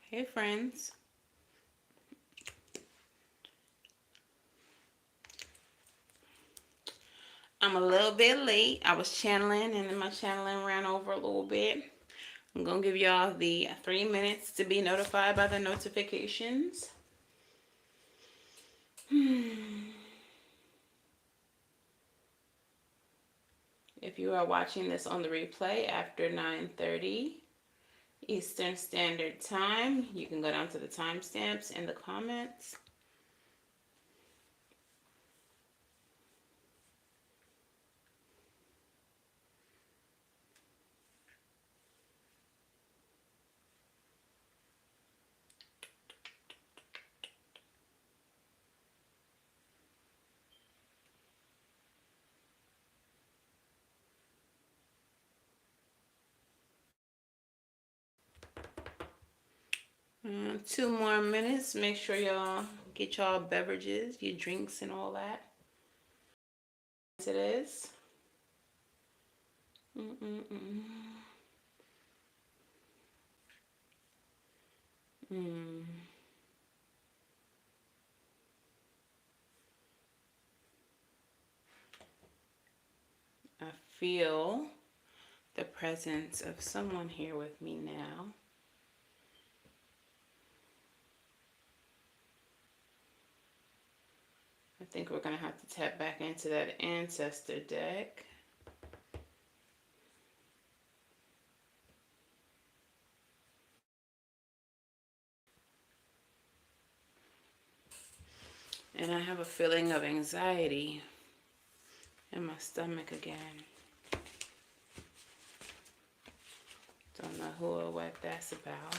Hey friends. I'm a little bit late. I was channeling and then my channeling ran over a little bit. I'm going to give y'all the 3 minutes to be notified by the notifications. If you are watching this on the replay after 9:30 Eastern Standard Time, you can go down to the timestamps in the comments. Two more minutes. Make sure y'all get y'all beverages, your drinks, and all that. It is. Mm-mm-mm. Mm. I feel the presence of someone here with me now. I think we're going to have to tap back into that ancestor deck. And I have a feeling of anxiety in my stomach again. Don't know who or what that's about.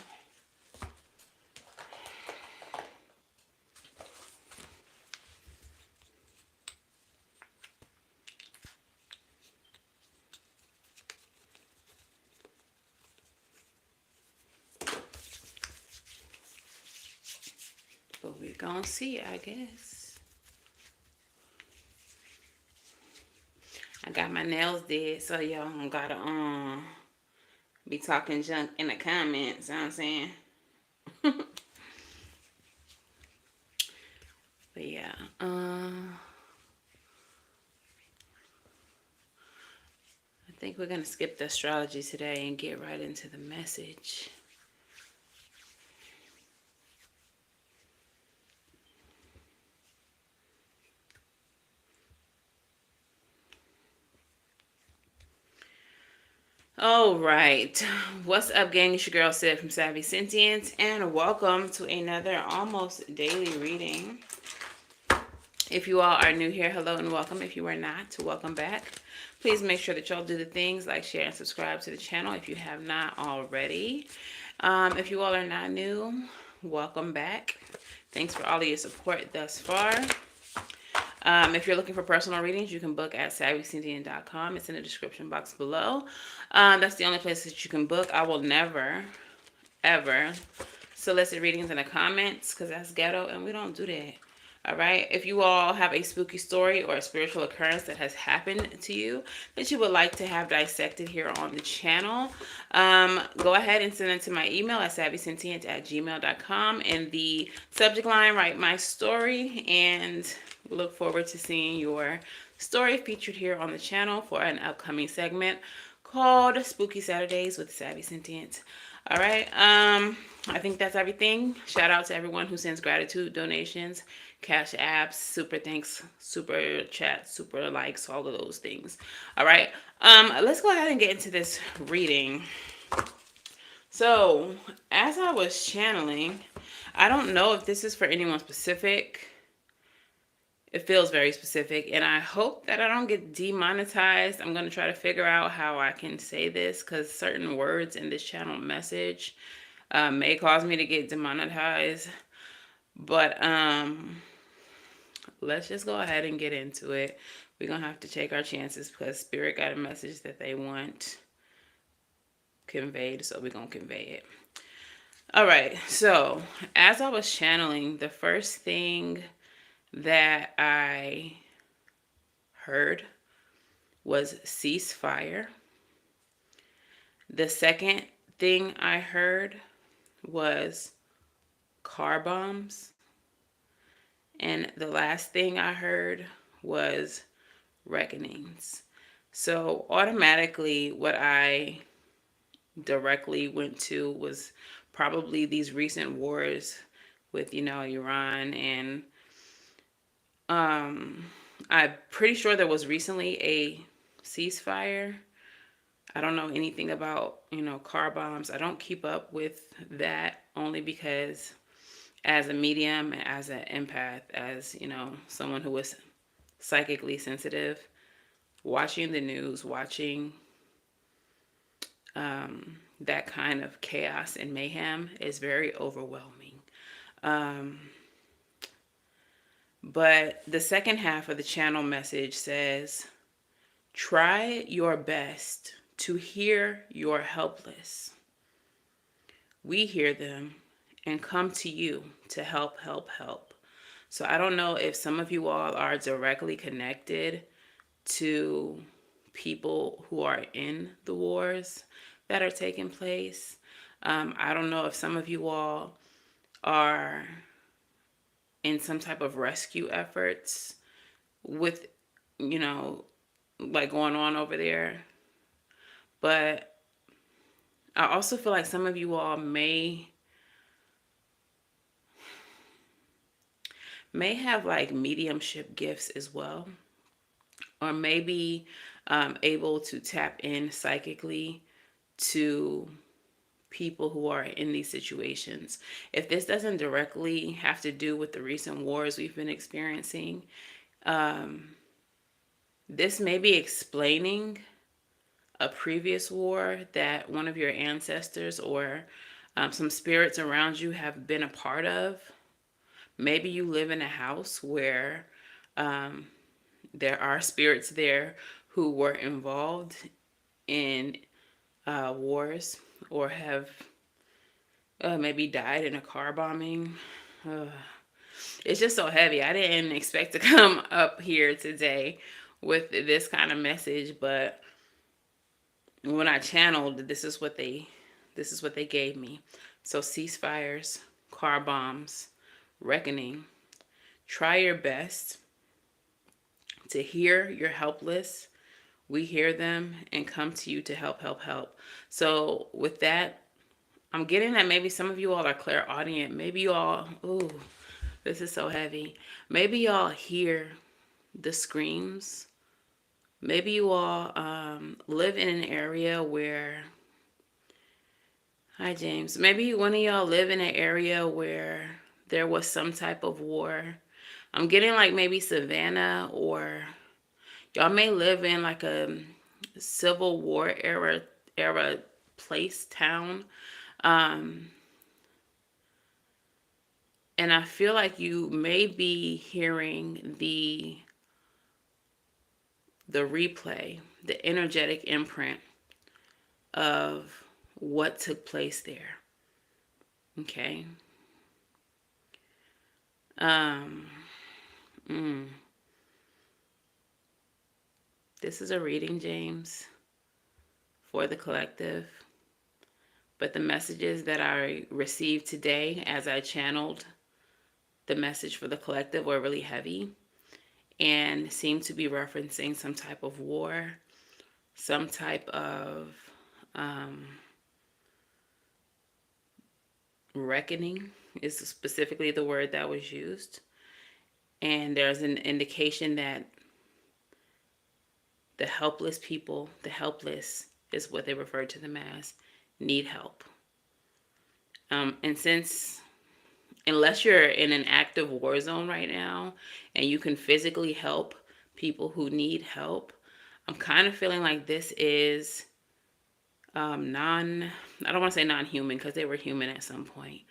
But we're going to see, I guess. I got my nails did, so y'all don't gotta be talking junk in the comments, you know what I'm saying? But yeah, I think we're gonna skip the astrology today and get right into the message. All right. What's up, gang? It's your girl, Sid from Savvy Sentient, and welcome to another almost daily reading. If you all are new here, hello and welcome. If you are not, welcome back. Please make sure that y'all do the things like share and subscribe to the channel if you have not already. If you all are not new, welcome back. Thanks for all of your support thus far. If you're looking for personal readings, you can book at SavvyCynthia.com. It's in the description box below. That's the only place that you can book. I will never, ever solicit readings in the comments because that's ghetto and we don't do that. All right. If you all have a spooky story or a spiritual occurrence that has happened to you that you would like to have dissected here on the channel, go ahead and send it to my email at savvysentient@gmail.com. In the subject line, write my story, and look forward to seeing your story featured here on the channel for an upcoming segment called Spooky Saturdays with Savvy Sentient. All right. I think that's everything. Shout out to everyone who sends gratitude donations, cash apps, super thanks, super chat, super likes, all of those things. All right. Let's go ahead and get into this reading. So, as I was channeling, I don't know if this is for anyone specific. It feels very specific, and I hope that I don't get demonetized. I'm going to try to figure out how I can say this because certain words in this channel message may cause me to get demonetized. But let's just go ahead and get into it. We're going to have to take our chances because Spirit got a message that they want conveyed, so we're going to convey it. All right, so as I was channeling, the first thing that I heard was ceasefire. The second thing I heard was car bombs. And the last thing I heard was reckonings. So automatically, what I directly went to was probably these recent wars with, Iran. And um, I'm pretty sure there was recently a ceasefire. I don't know anything about, car bombs. I don't keep up with that only because as a medium, as an empath, as, someone who is psychically sensitive, watching the news, watching that kind of chaos and mayhem is very overwhelming. Um, but the second half of the channel message says, try your best to hear your helpless. We hear them and come to you to help, help, help. So I don't know if some of you all are directly connected to people who are in the wars that are taking place. I don't know if some of you all are in some type of rescue efforts with, you know, like going on over there. But I also feel like some of you all may have like mediumship gifts as well, or maybe able to tap in psychically to people who are in these situations. If this doesn't directly have to do with the recent wars we've been experiencing, this may be explaining a previous war that one of your ancestors or some spirits around you have been a part of. Maybe you live in a house where there are spirits there who were involved in wars or have maybe died in a car bombing. Uh, it's just so heavy. I didn't expect to come up here today with this kind of message, but when I channeled, this is what they gave me. So ceasefires, car bombs, reckoning. Try your best to hear you're helpless. We hear them and come to you to help, help, help. So with that, I'm getting that maybe some of you all are clairaudient. Maybe you all, ooh, this is so heavy. Maybe y'all hear the screams. Maybe you all live in an area where, hi James, maybe one of y'all live in an area where there was some type of war. I'm getting like maybe Savannah, or y'all may live in like a Civil War era place, town. Um, and I feel like you may be hearing the replay, the energetic imprint of what took place there. Okay. Um, mm. This is a reading, James, for the collective. But the messages that I received today as I channeled the message for the collective were really heavy and seemed to be referencing some type of war, some type of reckoning is specifically the word that was used. And there's an indication that the helpless people, the helpless is what they refer to them as, need help. And since, unless you're in an active war zone right now and you can physically help people who need help, I'm kind of feeling like this is I don't want to say non-human because they were human at some point,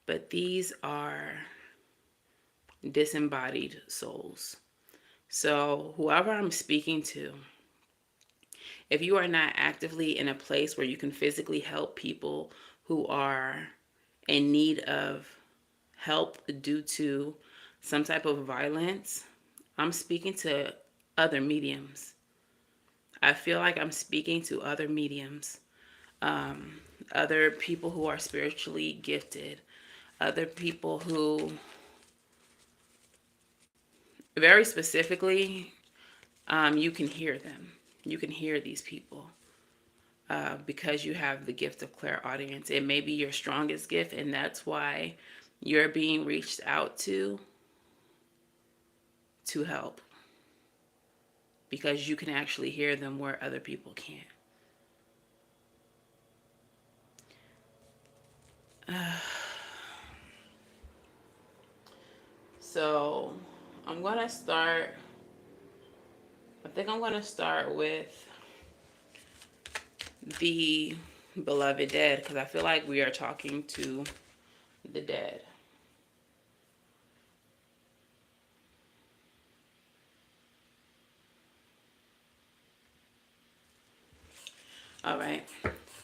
but these are disembodied souls. So whoever I'm speaking to, if you are not actively in a place where you can physically help people who are in need of help due to some type of violence, I'm speaking to other mediums. I feel like I'm speaking to other mediums, other people who are spiritually gifted, other people who, very specifically, you can hear them. You can hear these people because you have the gift of clairaudience. It may be your strongest gift, and that's why you're being reached out to help, because you can actually hear them where other people can't. So I'm going to start, I think I'm going to start with the beloved dead, because I feel like we are talking to the dead. All right,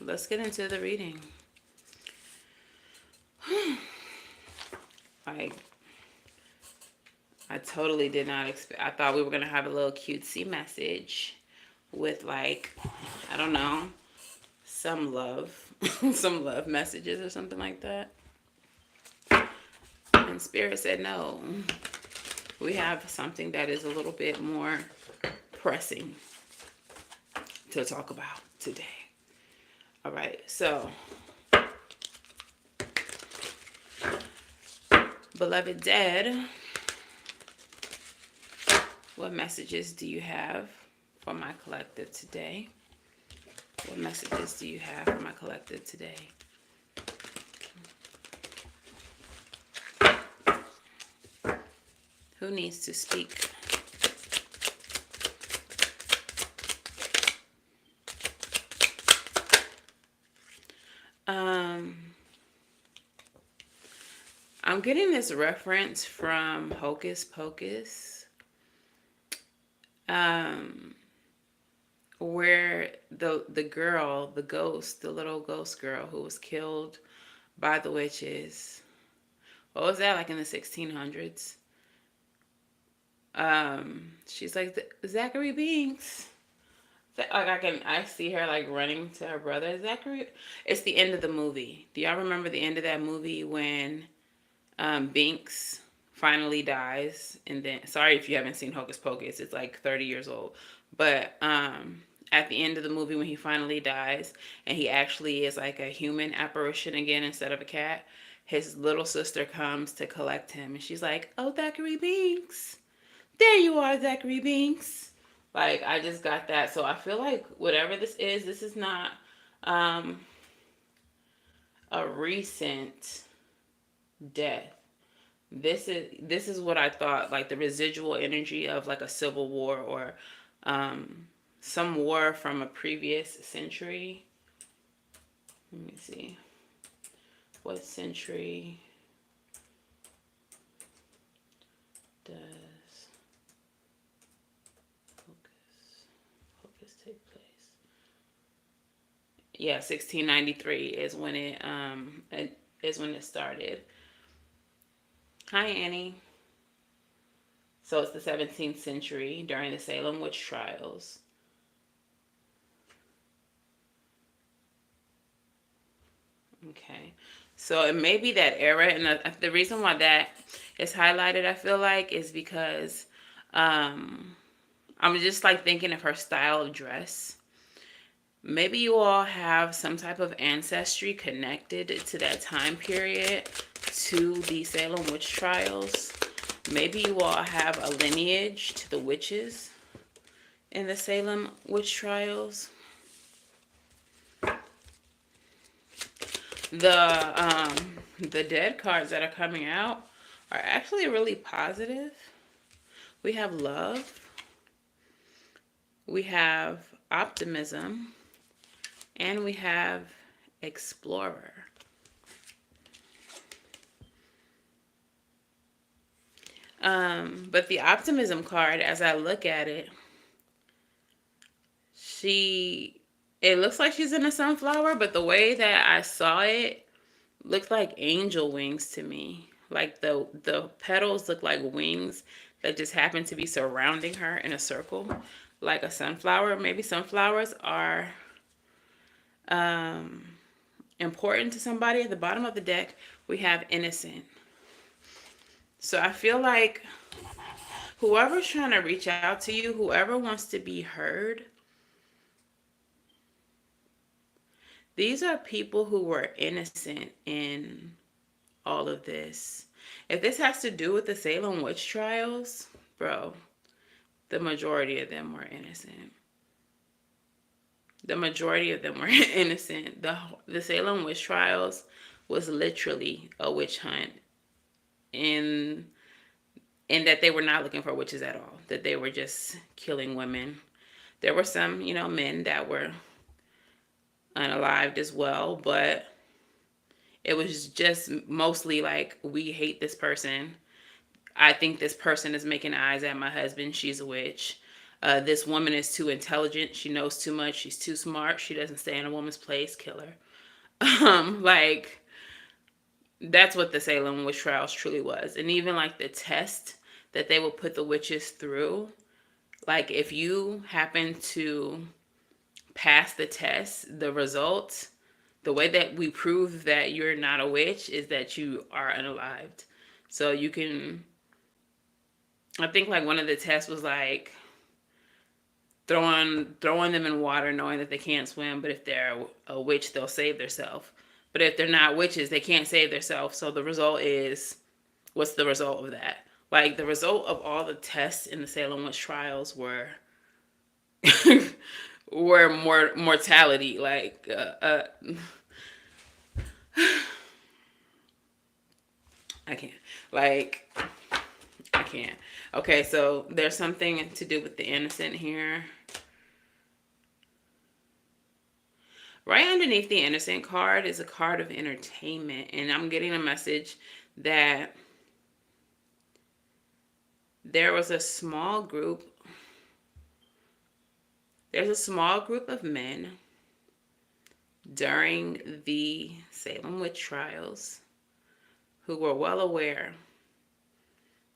let's get into the reading. I totally did not expect. I thought we were gonna have a little cutesy message with, like, I don't know, some love, some love messages or something like that. And Spirit said no. We have something that is a little bit more pressing to talk about today. All right, so beloved dead, what messages do you have for my collective today? What messages do you have for my collective today? Who needs to speak? I'm getting this reference from Hocus Pocus, where the girl, the ghost, the little ghost girl who was killed by the witches. What was that, like in the 1600s? She's like, Zachary Binks. Like, I see her like running to her brother, Zachary. It's the end of the movie. Do y'all remember the end of that movie when Binks finally dies? And then, sorry if you haven't seen Hocus Pocus, it's like 30 years old. But at the end of the movie when he finally dies and he actually is like a human apparition again instead of a cat, his little sister comes to collect him and she's like, oh, Zachary Binks. There you are, Zachary Binks. Like, I just got that. So I feel like whatever this is not a recent death. This is what I thought, like the residual energy of like a civil war or some war from a previous century. Let me see. What century does Hocus take place? Yeah, 1693 is when it started. Hi, Annie. So it's the 17th century during the Salem witch trials. Okay. So it may be that era. And the reason why that is highlighted, I feel like, is because I'm just like thinking of her style of dress. Maybe you all have some type of ancestry connected to that time period, to the Salem witch trials. Maybe you all have a lineage to the witches in the Salem witch trials. The dead cards that are coming out are actually really positive. We have love. We have optimism. And we have explorer. But the optimism card, as I look at it, it looks like she's in a sunflower, but the way that I saw it looked like angel wings to me. Like the petals look like wings that just happen to be surrounding her in a circle, like a sunflower. Maybe sunflowers are important to somebody. At the bottom of the deck, We have innocent. So I feel like whoever's trying to reach out to you, whoever wants to be heard, these are people who were innocent in all of this. If this has to do with the Salem witch trials, bro, the majority of them were innocent. The majority of them were innocent. The Salem witch trials was literally a witch hunt in that they were not looking for witches at all. That they were just killing women. There were some, men that were unalived as well, but it was just mostly like, we hate this person. I think this person is making eyes at my husband. She's a witch. This woman is too intelligent. She knows too much. She's too smart. She doesn't stay in a woman's place. Kill her. Like, that's what the Salem witch trials truly was. And even like the test that they would put the witches through, like if you happen to pass the test, the results, the way that we prove that you're not a witch is that you are unalived. So you can, I think like one of the tests was like throwing them in water knowing that they can't swim, but if they're a witch, they'll save themselves. But if they're not witches, they can't save themselves. So the result is, what's the result of that? Like, the result of all the tests in the Salem witch trials were more mortality. Like, I can't. Like, I can't. Okay, so there's something to do with the innocent here. Right underneath the innocent card is a card of entertainment. And I'm getting a message that there was a small group. There's a small group of men during the Salem witch trials who were well aware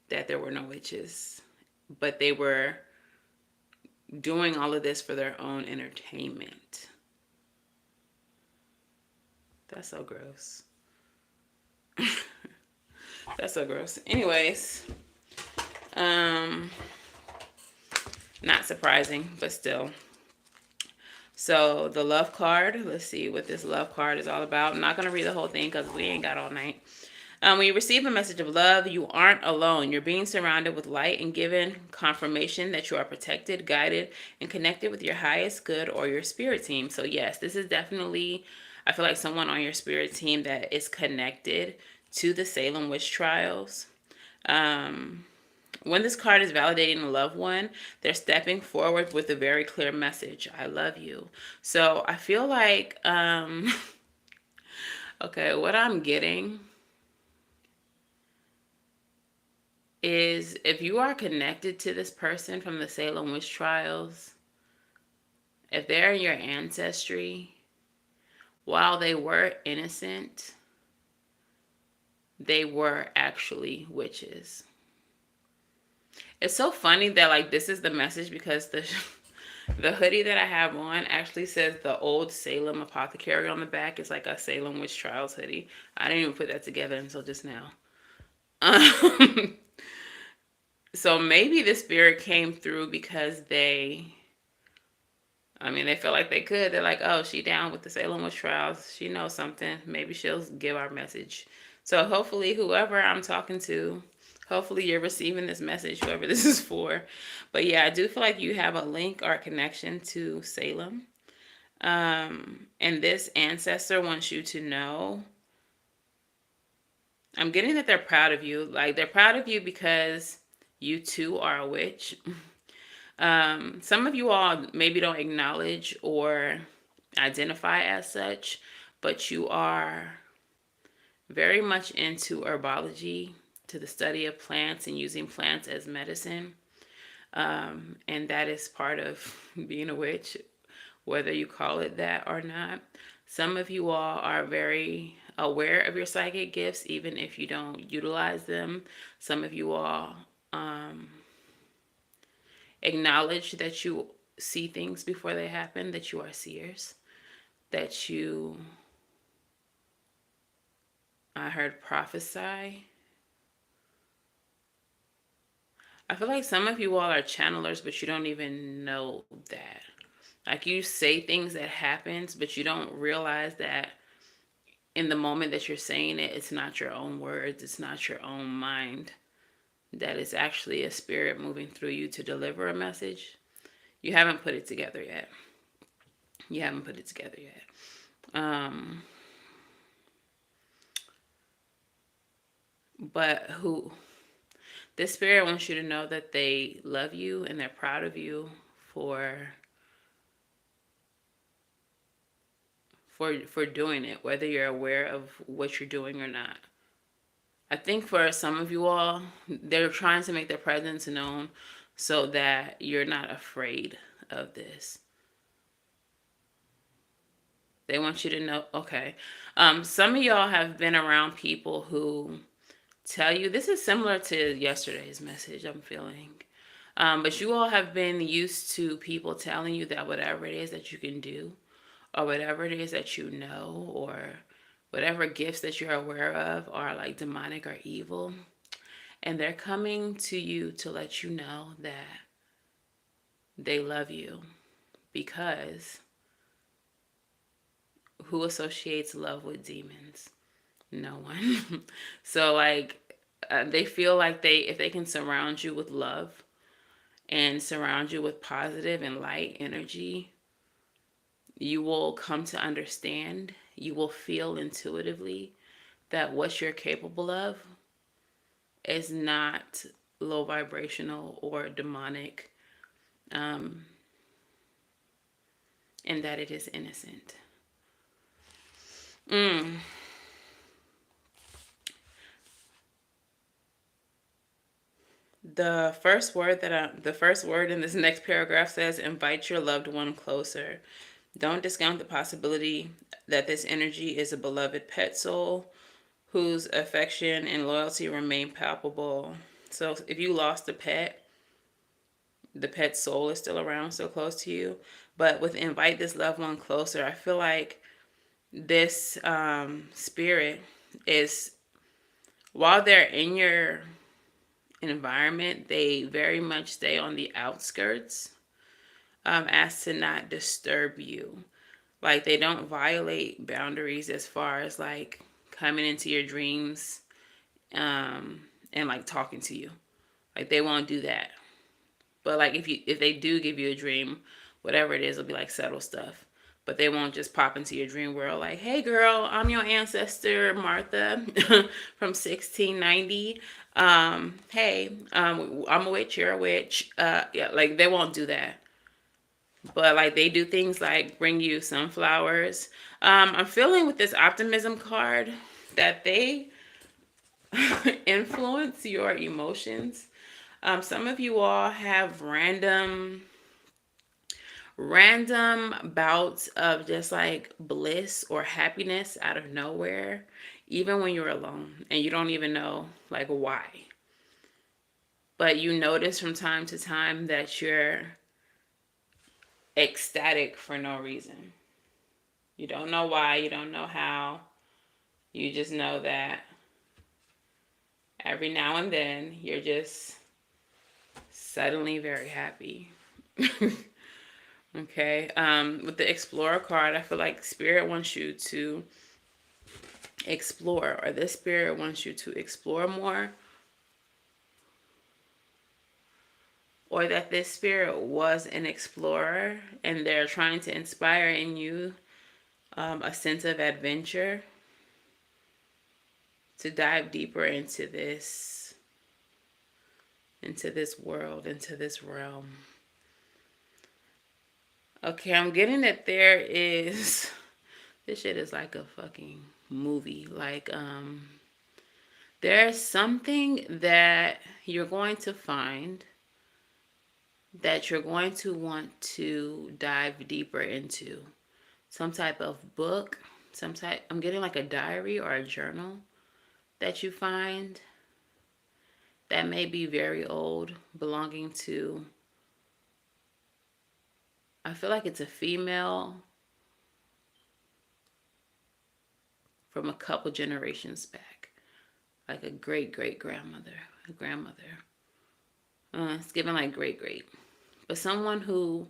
that there were no witches, but they were doing all of this for their own entertainment. That's so gross. That's so gross. Anyways, not surprising, but still. So the love card, let's see what this love card is all about. I'm not going to read the whole thing because we ain't got all night. When you receive a message of love, you aren't alone. You're being surrounded with light and given confirmation that you are protected, guided, and connected with your highest good or your spirit team. So yes, this is definitely, I feel like, someone on your spirit team that is connected to the Salem witch trials. When this card is validating a loved one, they're stepping forward with a very clear message. I love you. So I feel like, okay, what I'm getting is, if you are connected to this person from the Salem witch trials, if they're in your ancestry, while they were innocent, they were actually witches. It's so funny that like this is the message, because the hoodie that I have on actually says the old Salem Apothecary on the back. It's like a Salem witch trials hoodie. I didn't even put that together until just now. So maybe the spirit came through because they felt like they could. They're like, oh, she down with the Salem witch trials. She knows something. Maybe she'll give our message. So hopefully whoever I'm talking to, hopefully you're receiving this message, whoever this is for. But yeah, I do feel like you have a link or a connection to Salem. And this ancestor wants you to know, I'm getting that they're proud of you. Like, they're proud of you because you too are a witch. Some of you all maybe don't acknowledge or identify as such, but you are very much into herbology, to the study of plants and using plants as medicine. And that is part of being a witch, whether you call it that or not. Some of you all are very aware of your psychic gifts, even if you don't utilize them. Some of you all acknowledge that you see things before they happen, that you are seers, that you I heard prophesy. I feel like some of you all are channelers, but you don't even know that. Like you say things that happens, but you don't realize that in the moment that you're saying it, it's not your own words, it's not your own mind. That is actually a spirit moving through you to deliver a message. You haven't put it together yet. You haven't put it together yet. But who this spirit wants you to know that they love you and they're proud of you for for doing it, whether you're aware of what you're doing or not. I think for some of you all, they're trying to make their presence known so that you're not afraid of this. They want you to know, okay. Some of y'all have been around people who tell you, this is similar to yesterday's message I'm feeling. But you all have been used to people telling you that whatever it is that you can do, or whatever it is that you know, or whatever gifts that you're aware of are like demonic or evil. And they're coming to you to let you know that they love you, because who associates love with demons? No one. So like they feel like if they can surround you with love and surround you with positive and light energy, you will come to understand, you will feel intuitively that what you're capable of is not low vibrational or demonic, and that it is innocent. The first word in this next paragraph says, invite your loved one closer. Don't discount the possibility that this energy is a beloved pet soul whose affection and loyalty remain palpable. So if you lost a pet, the pet soul is still around, so close to you. But with invite this loved one closer, I feel like this spirit is, while they're in your environment, they very much stay on the outskirts, as to not disturb you. Like they don't violate boundaries as far as like coming into your dreams, and like talking to you. Like they won't do that. But like if they do give you a dream, whatever it is, it'll be like subtle stuff. But they won't just pop into your dream world like, hey girl, I'm your ancestor Martha from 1690. Hey, I'm a witch, you're a witch. Yeah, like they won't do that. But like they do things like bring you sunflowers. I'm feeling with this optimism card that they influence your emotions. Some of you all have random bouts of just like bliss or happiness out of nowhere, even when you're alone and you don't even know like why. But you notice from time to time that you're ecstatic for no reason. You don't know why, you don't know how. You just know that every now and then you're just suddenly very happy. Okay. With the Explorer card, I feel like Spirit wants you to explore, or this Spirit wants you to explore more, or that this Spirit was an explorer and they're trying to inspire in you a sense of adventure to dive deeper into this world, into this realm. Okay, I'm getting that there is this shit is like a fucking movie. Like there's something that you're going to find that you're going to want to dive deeper into. Some type of book, I'm getting like a diary or a journal that you find that may be very old, belonging to, I feel like it's a female from a couple generations back, like a great-great-grandmother, a grandmother. It's given like great-great. But someone who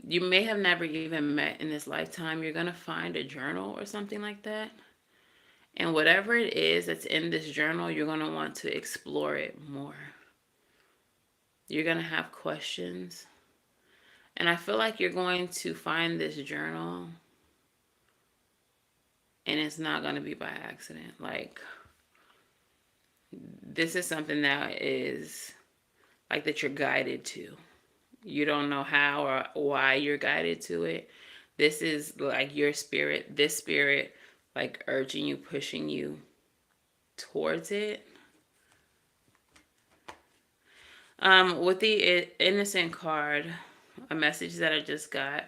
you may have never even met in this lifetime, you're going to find a journal or something like that. And whatever it is that's in this journal, you're going to want to explore it more. You're going to have questions. And I feel like you're going to find this journal and it's not going to be by accident. Like, this is something that is like that you're guided to. You don't know how or why you're guided to it. This is like your spirit, this spirit, like urging you, pushing you towards it. With the innocent card, a message that I just got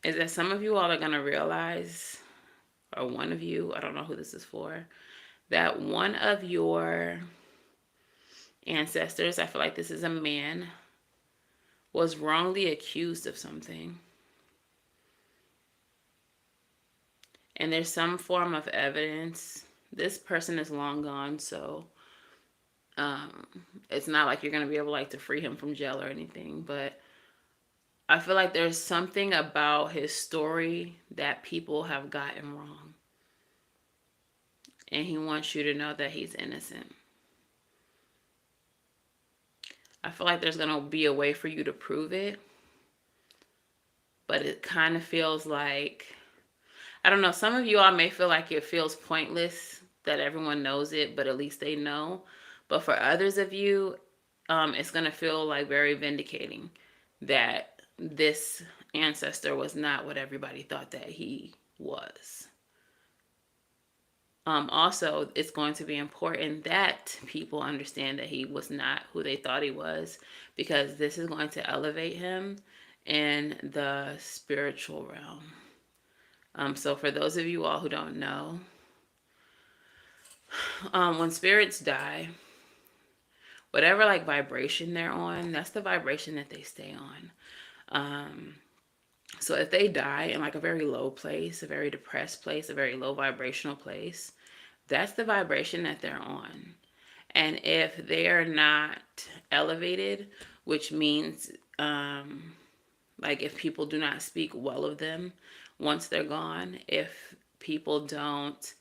is that some of you all are going to realize, or one of you, I don't know who this is for, that one of your ancestors, I feel like this is a man, was wrongly accused of something. And there's some form of evidence. This person is long gone, so it's not like you're going to be able to free him from jail or anything. But I feel like there's something about his story that people have gotten wrong. And he wants you to know that he's innocent. I feel like there's going to be a way for you to prove it. But it kind of feels like, I don't know, some of you all may feel like it feels pointless that everyone knows it, but at least they know. But for others of you, it's going to feel like very vindicating that this ancestor was not what everybody thought that he was. Also, it's going to be important that people understand that he was not who they thought he was, because this is going to elevate him in the spiritual realm. So for those of you all who don't know, when spirits die, whatever vibration they're on, that's the vibration that they stay on. So if they die in a very low place, a very depressed place, a very low vibrational place, that's the vibration that they're on. And if they are not elevated, which means if people do not speak well of them once they're gone, if people don't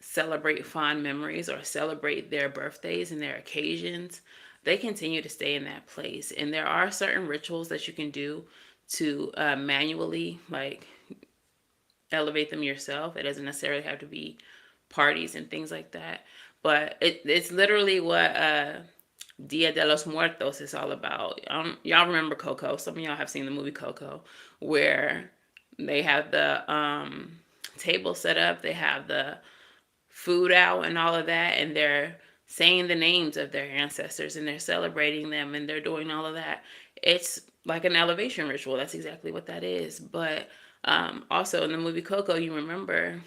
celebrate fond memories or celebrate their birthdays and their occasions, they continue to stay in that place. And there are certain rituals that you can do to manually elevate them yourself. It doesn't necessarily have to be parties and things like that, but it's literally what Dia de los Muertos is all about. Y'all remember Coco? Some of y'all have seen the movie Coco, where they have the table set up, they have the food out and all of that, and they're saying the names of their ancestors and they're celebrating them and they're doing all of that. It's like an elevation ritual. That's exactly what that is. But also in the movie Coco, you remember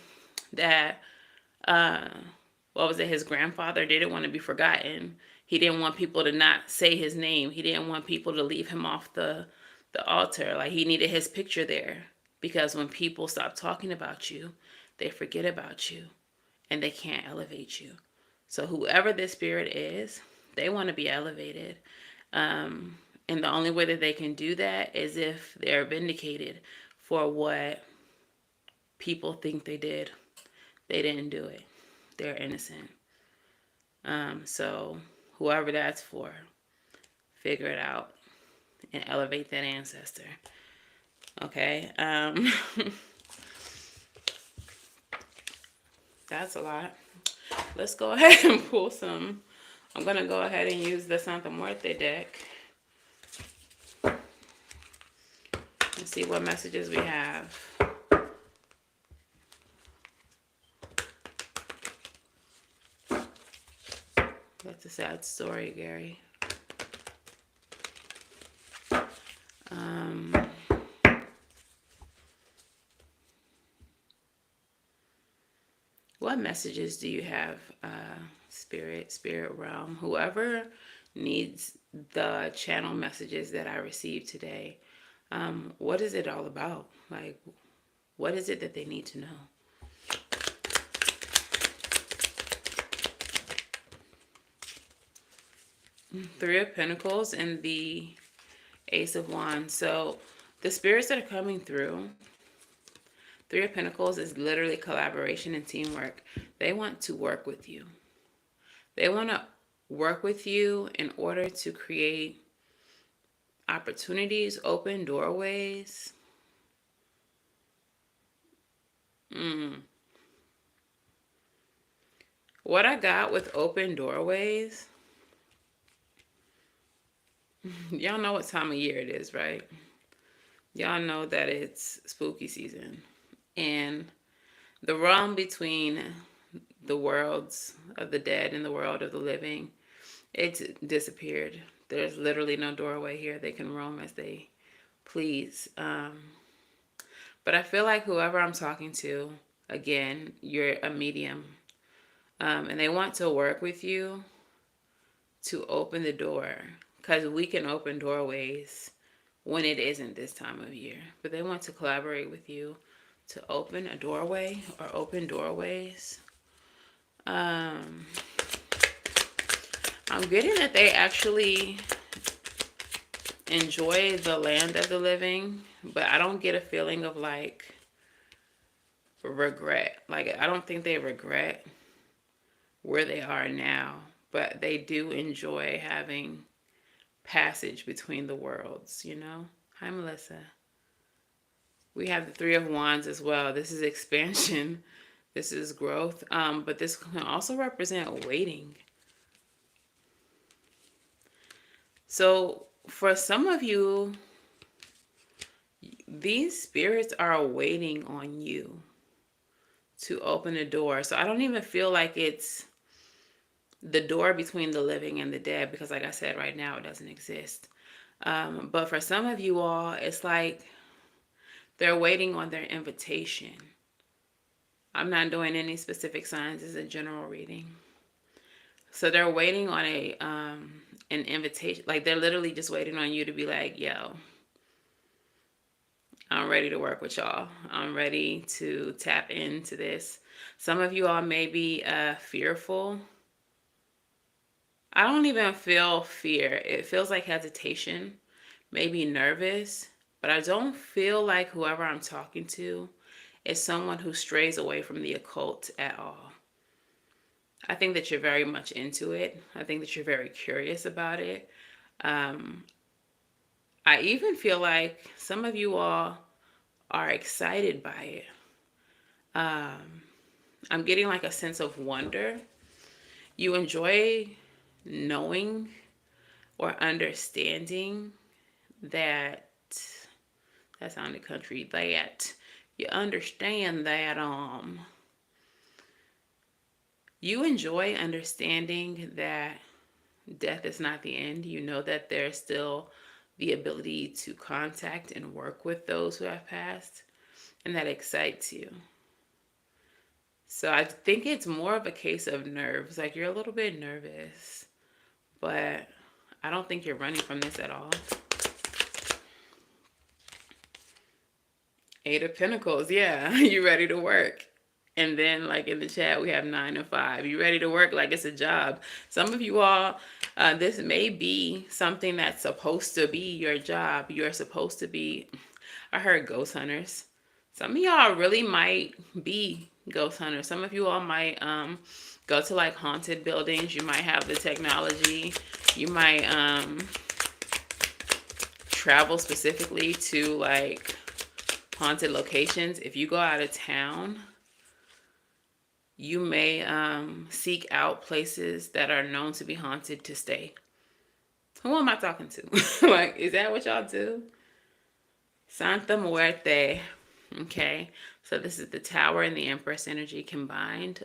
that his grandfather didn't want to be forgotten. He didn't want people to not say his name. He didn't want people to leave him off the altar. He needed his picture there, because when people stop talking about you, they forget about you and they can't elevate you. So whoever this spirit is, they want to be elevated. And the only way that they can do that is if they're vindicated for what people think they did. They didn't do it. They're innocent. So whoever that's for, figure it out and elevate that ancestor. Okay. That's a lot. Let's go ahead and pull some. I'm going to go ahead and use the Santa Muerte deck. Let's see what messages we have. That's a sad story, Gary. What messages do you have, spirit realm? Whoever needs the channel messages that I received today, what is it all about? What is it that they need to know? Three of Pentacles and the Ace of Wands. So the spirits that are coming through, Three of Pentacles is literally collaboration and teamwork. They want to work with you. They want to work with you in order to create opportunities, open doorways. What I got with open doorways, y'all know what time of year it is, right? Y'all know that it's spooky season. And the realm between the worlds of the dead and the world of the living, it's disappeared. There's literally no doorway here. They can roam as they please. But I feel like whoever I'm talking to, again, you're a medium. And they want to work with you to open the door. Because we can open doorways when it isn't this time of year. But they want to collaborate with you to open a doorway or open doorways. I'm getting that they actually enjoy the land of the living, but I don't get a feeling of like regret. Like, I don't think they regret where they are now, but they do enjoy having passage between the worlds, you know? Hi, Melissa. We have the Three of Wands as well. This is expansion. This is growth. But this can also represent waiting. So for some of you, these spirits are waiting on you to open a door. So I don't even feel like it's the door between the living and the dead, because like I said, right now it doesn't exist. But for some of you all, it's like they're waiting on their invitation. I'm not doing any specific signs. It's a general reading. So they're waiting on an invitation. Like, they're literally just waiting on you to be like, yo, I'm ready to work with y'all. I'm ready to tap into this. Some of you all may be fearful. I don't even feel fear. It feels like hesitation, maybe nervous, but I don't feel like whoever I'm talking to is someone who strays away from the occult at all. I think that you're very much into it. I think that you're very curious about it. I even feel like some of you all are excited by it. I'm getting like a sense of wonder. You enjoy knowing or understanding that sounded country, that you understand that you enjoy understanding that death is not the end. You know that there's still the ability to contact and work with those who have passed, and that excites you. So I think it's more of a case of nerves. Like, you're a little bit nervous, but I don't think you're running from this at all. Eight of Pentacles. Yeah, you ready to work. And then, like, in the chat, we have 9 and 5. You ready to work like it's a job. Some of you all, this may be something that's supposed to be your job. You're supposed to be, I heard ghost hunters. Some of y'all really might be ghost hunters. Some of you all might go to like haunted buildings. You might have the technology. You might travel specifically to like haunted locations. If you go out of town, you may seek out places that are known to be haunted to stay. Who am I talking to? Like, is that what y'all do? Santa Muerte. Okay, so this is the Tower and the Empress energy combined.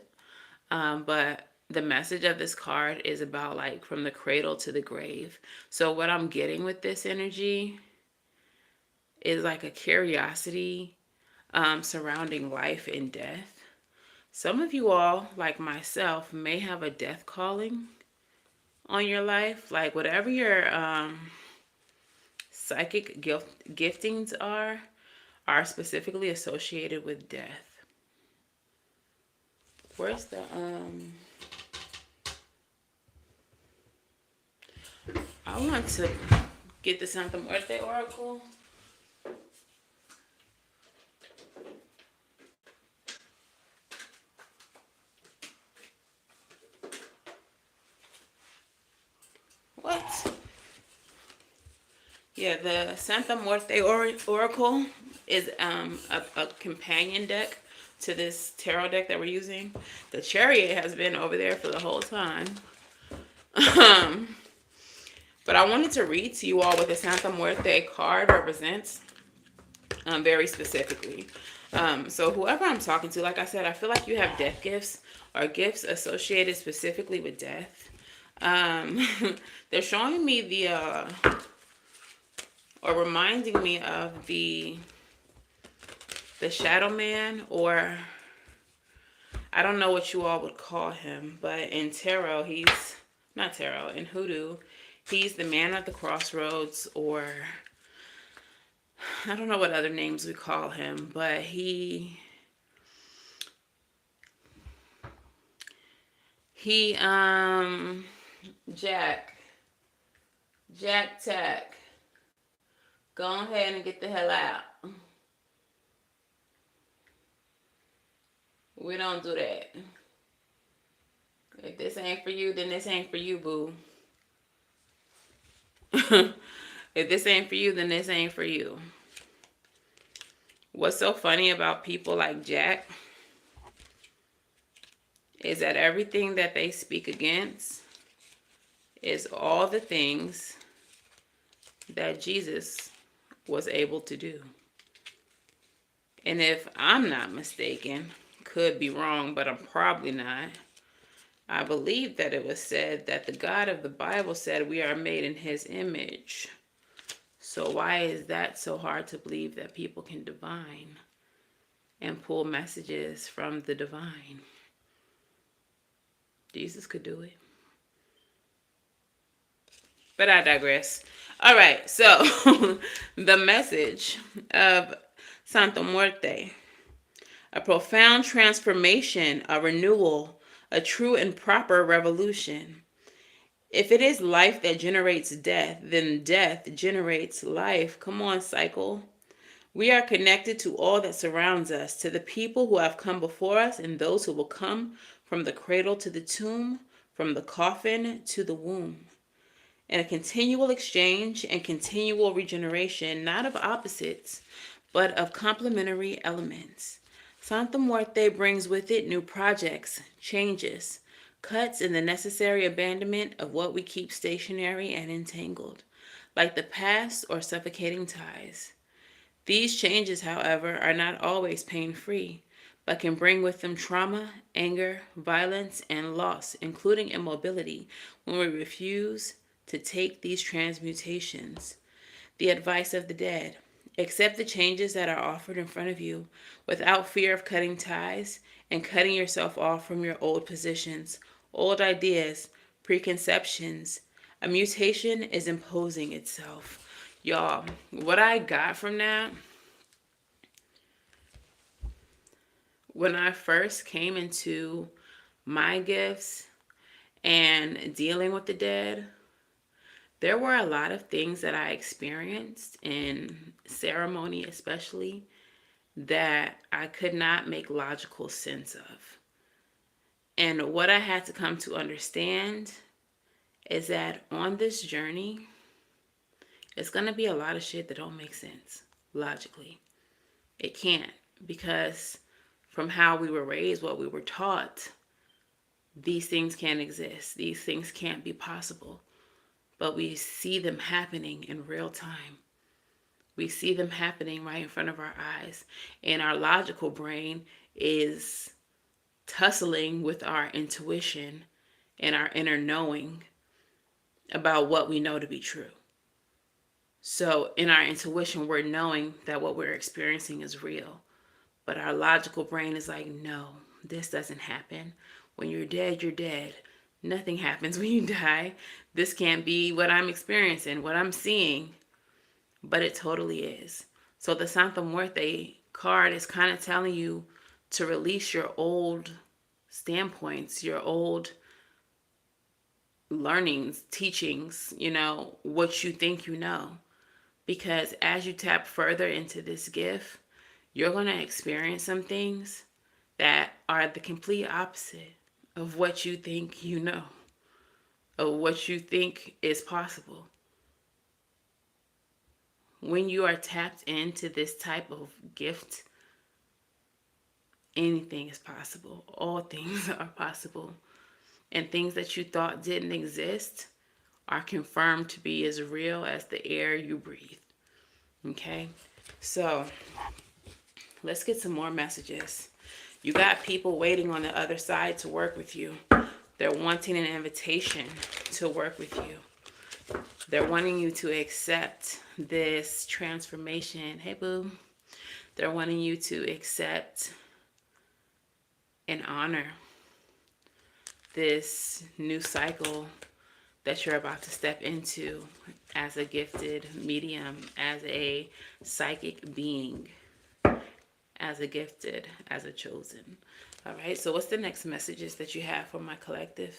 But the message of this card is about like from the cradle to the grave. So what I'm getting with this energy is like a curiosity surrounding life and death. Some of you all, like myself, may have a death calling on your life. Like, whatever your psychic giftings are specifically associated with death. Where's the want to get the Santa Muerte Oracle. What? Yeah, the Santa Muerte Oracle is a companion deck to this tarot deck that we're using. The Chariot has been over there for the whole time. But I wanted to read to you all what the Santa Muerte card represents very specifically. So whoever I'm talking to, like I said, I feel like you have death gifts or gifts associated specifically with death. They're showing me or reminding me of the Shadow Man, or I don't know what you all would call him, but in tarot, he's not tarot, in hoodoo, he's the man at the crossroads, or I don't know what other names we call him, but Jack Tack, go ahead and get the hell out. We don't do that. If this ain't for you, then this ain't for you, boo. If this ain't for you, then this ain't for you. What's so funny about people like Jack is that everything that they speak against is all the things that Jesus was able to do. And if I'm not mistaken, could be wrong, but I'm probably not, I believe that it was said that the God of the Bible said we are made in his image. So why is that so hard to believe that people can divine and pull messages from the divine? Jesus could do it. But I digress. All right, so the message of Santa Muerte: a profound transformation, a renewal, a true and proper revolution. If it is life that generates death, then death generates life. Come on, cycle. We are connected to all that surrounds us, to the people who have come before us and those who will come, from the cradle to the tomb, from the coffin to the womb. In a continual exchange and continual regeneration, not of opposites, but of complementary elements. Santa Muerte brings with it new projects, changes, cuts in the necessary abandonment of what we keep stationary and entangled, like the past or suffocating ties. These changes, however, are not always pain-free, but can bring with them trauma, anger, violence, and loss, including immobility, when we refuse to take these transmutations. The advice of the dead: accept the changes that are offered in front of you without fear of cutting ties and cutting yourself off from your old positions, old ideas, preconceptions. A mutation is imposing itself. Y'all, what I got from that, when I first came into my gifts and dealing with the dead, there were a lot of things that I experienced in ceremony, especially, that I could not make logical sense of. And what I had to come to understand is that on this journey, it's going to be a lot of shit that don't make sense logically. It can't, because from how we were raised, what we were taught, these things can't exist. These things can't be possible. But we see them happening in real time. We see them happening right in front of our eyes. And our logical brain is tussling with our intuition and our inner knowing about what we know to be true. So in our intuition, we're knowing that what we're experiencing is real. But our logical brain is like, no, this doesn't happen. When you're dead, you're dead. Nothing happens when you die. This can't be what I'm experiencing, what I'm seeing. But it totally is. So the Santa Muerte card is kind of telling you to release your old standpoints, your old learnings, teachings, what you think you know. Because as you tap further into this gift, you're going to experience some things that are the complete opposite of what you think you know, of what you think is possible. When you are tapped into this type of gift, anything is possible. All things are possible. And things that you thought didn't exist are confirmed to be as real as the air you breathe. Okay? So, let's get some more messages. You got people waiting on the other side to work with you. They're wanting an invitation to work with you. They're wanting you to accept this transformation. Hey, boo. They're wanting you to accept and honor this new cycle that you're about to step into as a gifted medium, as a psychic being, as a gifted, as a chosen. All right, so what's the next messages that you have for my collective?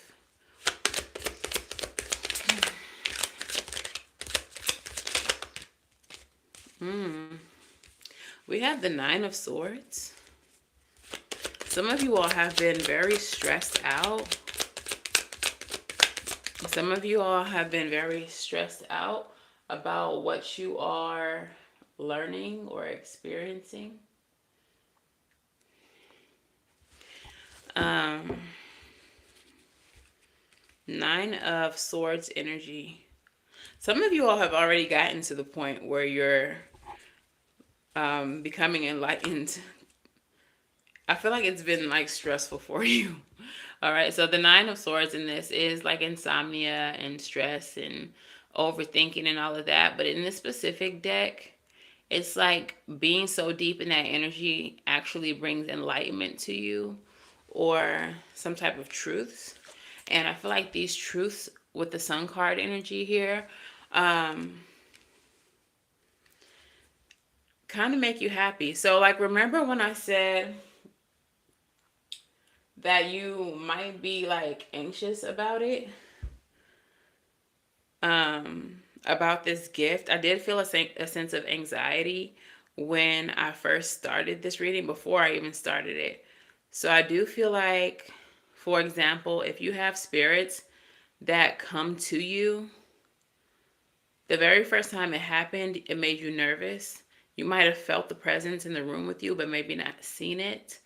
We have the Nine of Swords. Some of you all have been very stressed out. Some of you all have been very stressed out about what you are learning or experiencing. Nine of Swords energy. Some of you all have already gotten to the point where you're becoming enlightened. I feel like it's been like stressful for you. All right, so the Nine of Swords in this is like insomnia and stress and overthinking and all of that. But in this specific deck, it's like being so deep in that energy actually brings enlightenment to you or some type of truths. And I feel like these truths with the Sun card energy here kind of make you happy. So like, remember when I said that you might be like anxious about it, about this gift? I did feel a sense of anxiety when I first started this reading, before I even started it. So I do feel like, for example, if you have spirits that come to you, the very first time it happened, it made you nervous. You might have felt the presence in the room with you, but maybe not seen it.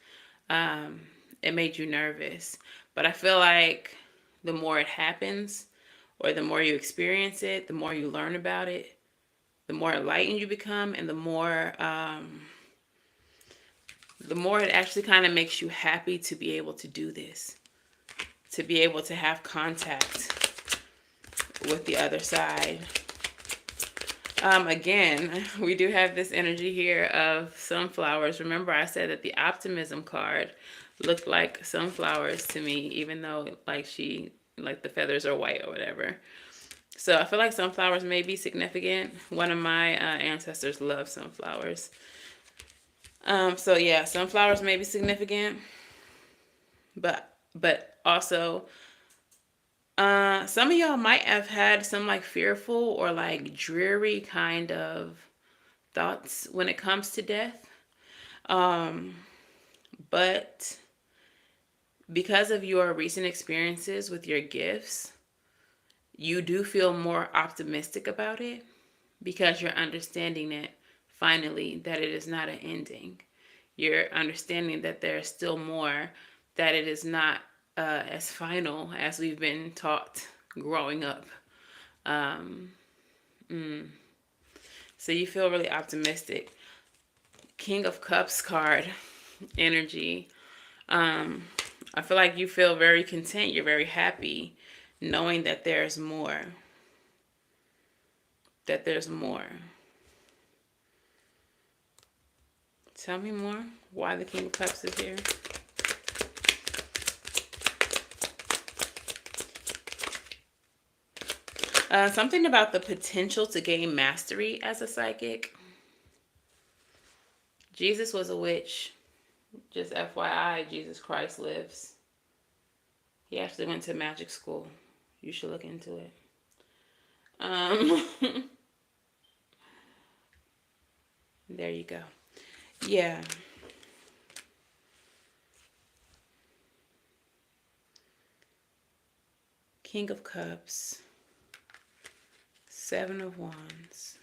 It made you nervous. But I feel like the more it happens, or the more you experience it, the more you learn about it, the more enlightened you become, and the more it actually kind of makes you happy to be able to do this, to be able to have contact with the other side. Again, we do have this energy here of sunflowers. Remember, I said that the optimism card looked like sunflowers to me, even though like the feathers are white or whatever. So I feel like sunflowers may be significant. One of my ancestors loved sunflowers. So yeah, sunflowers may be significant, but also some of y'all might have had some like fearful or like dreary kind of thoughts when it comes to death. But because of your recent experiences with your gifts, you do feel more optimistic about it, because you're understanding it finally, that it is not an ending. You're understanding that there's still more, that it is not as final as we've been taught growing up. So you feel really optimistic. King of Cups card energy. I feel like you feel very content. You're very happy knowing that there's more. That there's more. Tell me more. Why the King of Cups is here. Something about the potential to gain mastery as a psychic. Jesus was a witch. Just FYI, Jesus Christ lives. He actually went to magic school. You should look into it. Um, there you go. Yeah. King of Cups. Seven of Wands.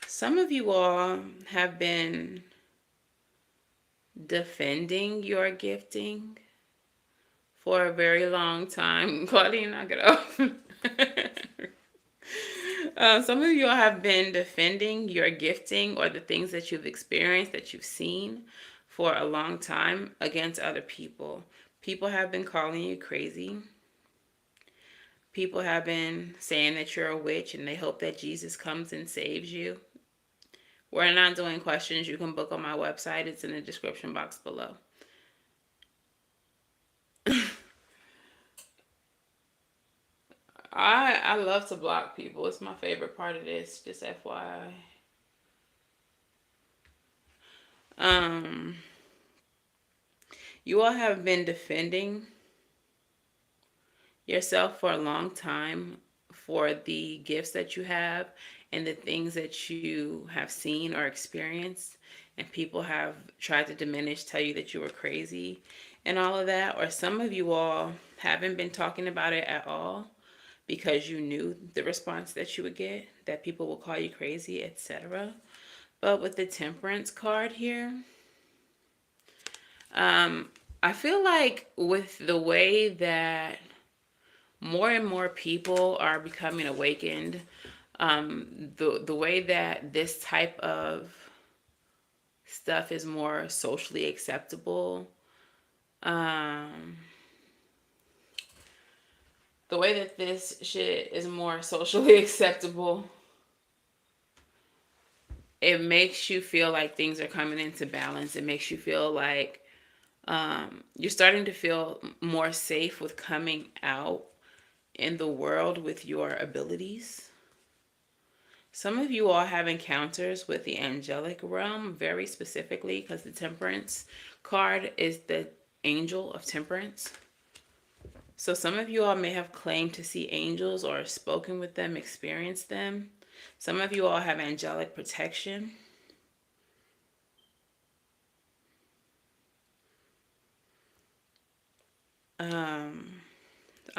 Some of you all have been defending your gifting for a very long time. Claudine, knock it off. Some of you all have been defending your gifting or the things that you've experienced, that you've seen for a long time against other people. People have been calling you crazy. People have been saying that you're a witch and they hope that Jesus comes and saves you. We're not doing questions. You can book on my website. It's in the description box below. I love to block people. It's my favorite part of this, just FYI. Um, you all have been defending yourself for a long time for the gifts that you have and the things that you have seen or experienced, and people have tried to diminish, tell you that you were crazy and all of that. Or some of you all haven't been talking about it at all because you knew the response that you would get, that people will call you crazy, etc. But with the Temperance card here, I feel like with the way that more and more people are becoming awakened, the way that this type of stuff is more socially acceptable, the way that this shit is more socially acceptable, it makes you feel like things are coming into balance. It makes you feel like you're starting to feel more safe with coming out in the world with your abilities. Some of you all have encounters with the angelic realm, very specifically, because the Temperance card is the angel of temperance. So some of you all may have claimed to see angels or spoken with them, experienced them. Some of you all have angelic protection. I'm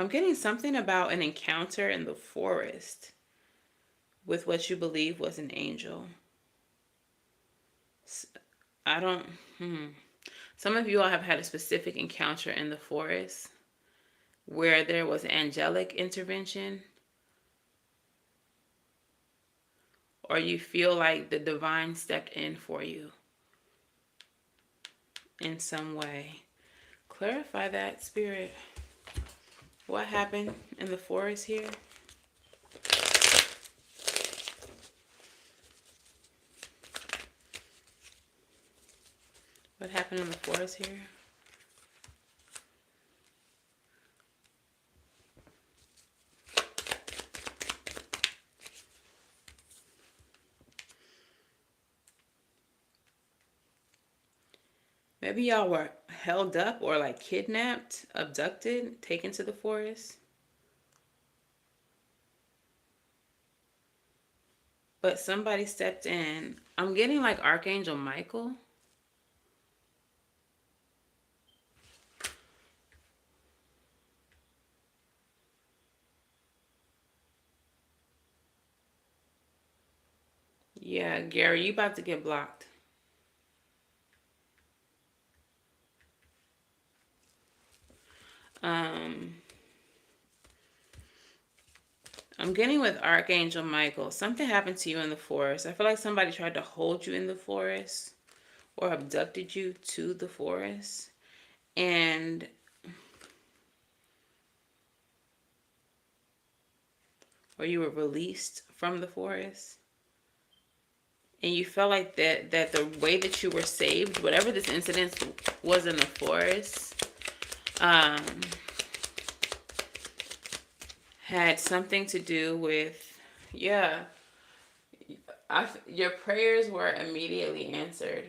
getting something about an encounter in the forest with what you believe was an angel. I don't. Some of you all have had a specific encounter in the forest where there was angelic intervention, or you feel like the divine stepped in for you in some way. Clarify that, Spirit. What happened in the forest here? What happened in the forest here? Maybe y'all were held up or like kidnapped, abducted, taken to the forest. But somebody stepped in. I'm getting like Archangel Michael. Yeah, Gary, you about to get blocked. I'm getting with Archangel Michael. Something happened to you in the forest. I feel like somebody tried to hold you in the forest or abducted you to the forest. And or you were released from the forest. And you felt like that the way that you were saved, whatever this incident was in the forest, had something to do with, yeah, your prayers were immediately answered.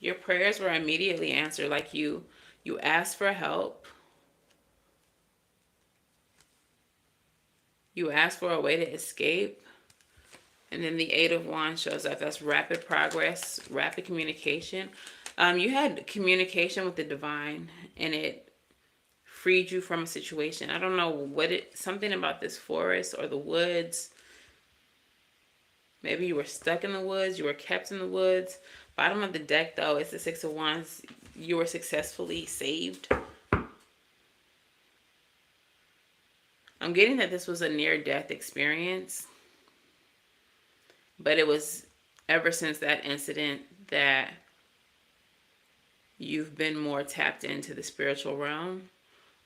Your prayers were immediately answered. Like you asked for help. You asked for a way to escape. And then the Eight of Wands shows up. That's rapid progress, rapid communication. You had communication with the divine, and it freed you from a situation. I don't know what something about this forest or the woods. Maybe you were stuck in the woods. You were kept in the woods. Bottom of the deck, though, is the Six of Wands. You were successfully saved. I'm getting that this was a near-death experience. But it was ever since that incident that you've been more tapped into the spiritual realm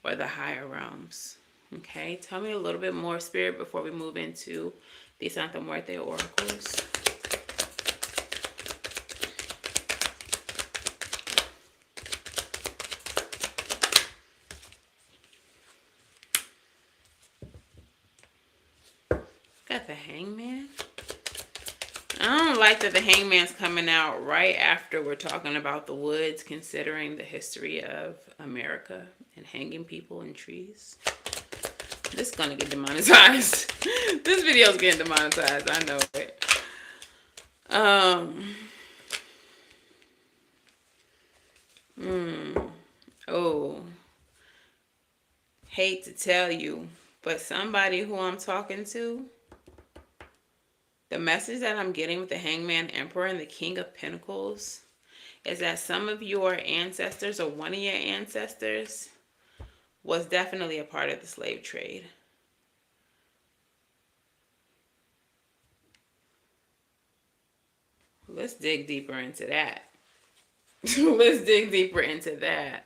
or the higher realms. Okay, tell me a little bit more, Spirit, before we move into the Santa Muerte oracles. Got the Hangman. I don't like that the Hangman's coming out right after we're talking about the woods, considering the history of America and hanging people in trees. This is gonna get demonetized. This video is getting demonetized. I know it. Oh, hate to tell you, but somebody who I'm talking to, the message that I'm getting with the Hangman Emperor and the King of Pentacles is that some of your ancestors or one of your ancestors was definitely a part of the slave trade. Let's dig deeper into that. Let's dig deeper into that.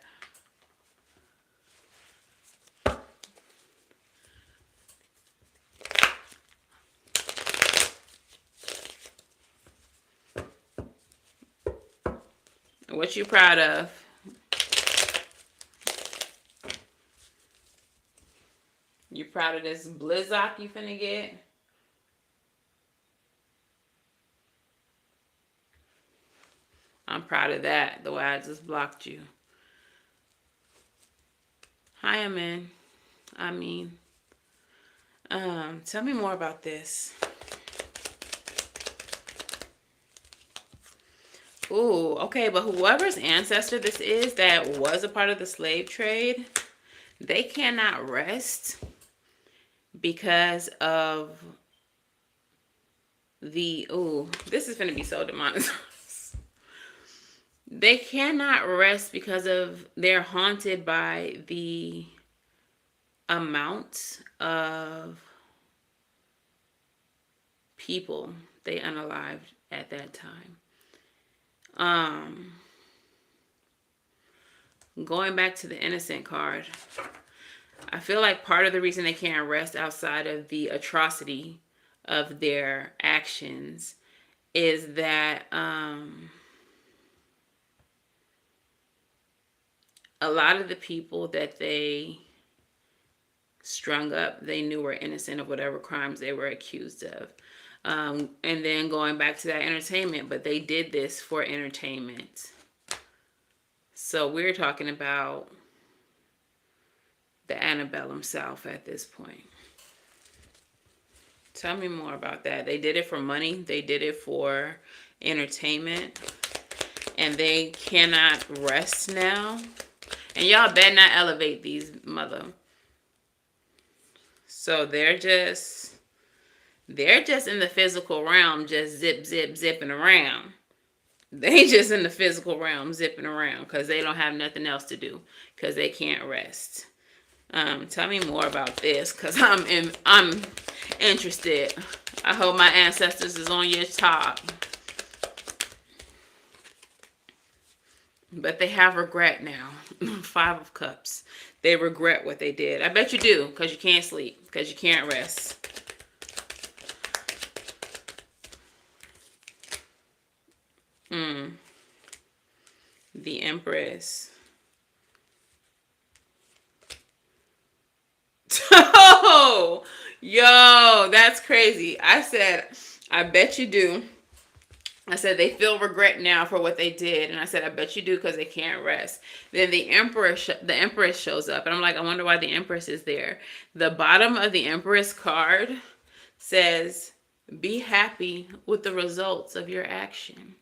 What you proud of? You proud of this blizzard you finna get? I'm proud of that, the way I just blocked you. Hi, Amen. Tell me more about this. Ooh, okay, but whoever's ancestor this is that was a part of the slave trade, they cannot rest because of the, this is going to be so demonetized. They cannot rest because of they're haunted by the amount of people they unalived at that time. Going back to the Innocent card, I feel like part of the reason they can't rest outside of the atrocity of their actions is that a lot of the people that they strung up, they knew were innocent of whatever crimes they were accused of. And then going back to that entertainment, but they did this for entertainment. So we're talking about the antebellum South at this point. Tell me more about that. They did it for money. They did it for entertainment. And they cannot rest now. And y'all better not elevate these mother. So they're just in the physical realm, just zipping around. They just in the physical realm zipping around because they don't have nothing else to do because they can't rest. Tell me more about this because I'm interested. I hope my ancestors is on your top. But they have regret now. 5 of Cups. They regret what they did. I bet you do because you can't sleep, because you can't rest. The Empress. Oh, yo, that's crazy. I said, I bet you do. I said, they feel regret now for what they did. And I said, I bet you do, because they can't rest. Then the Empress shows up. And I'm like, I wonder why the Empress is there. The bottom of the Empress card says, be happy with the results of your action.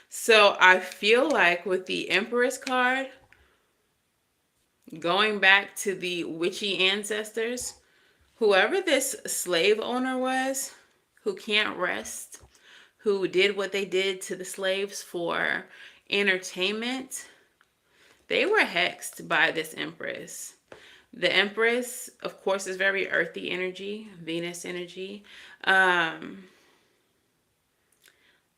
So I feel like with the Empress card, going back to the witchy ancestors, whoever this slave owner was who can't rest, who did what they did to the slaves for entertainment, they were hexed by this Empress. The Empress, of course, is very earthy energy, Venus energy.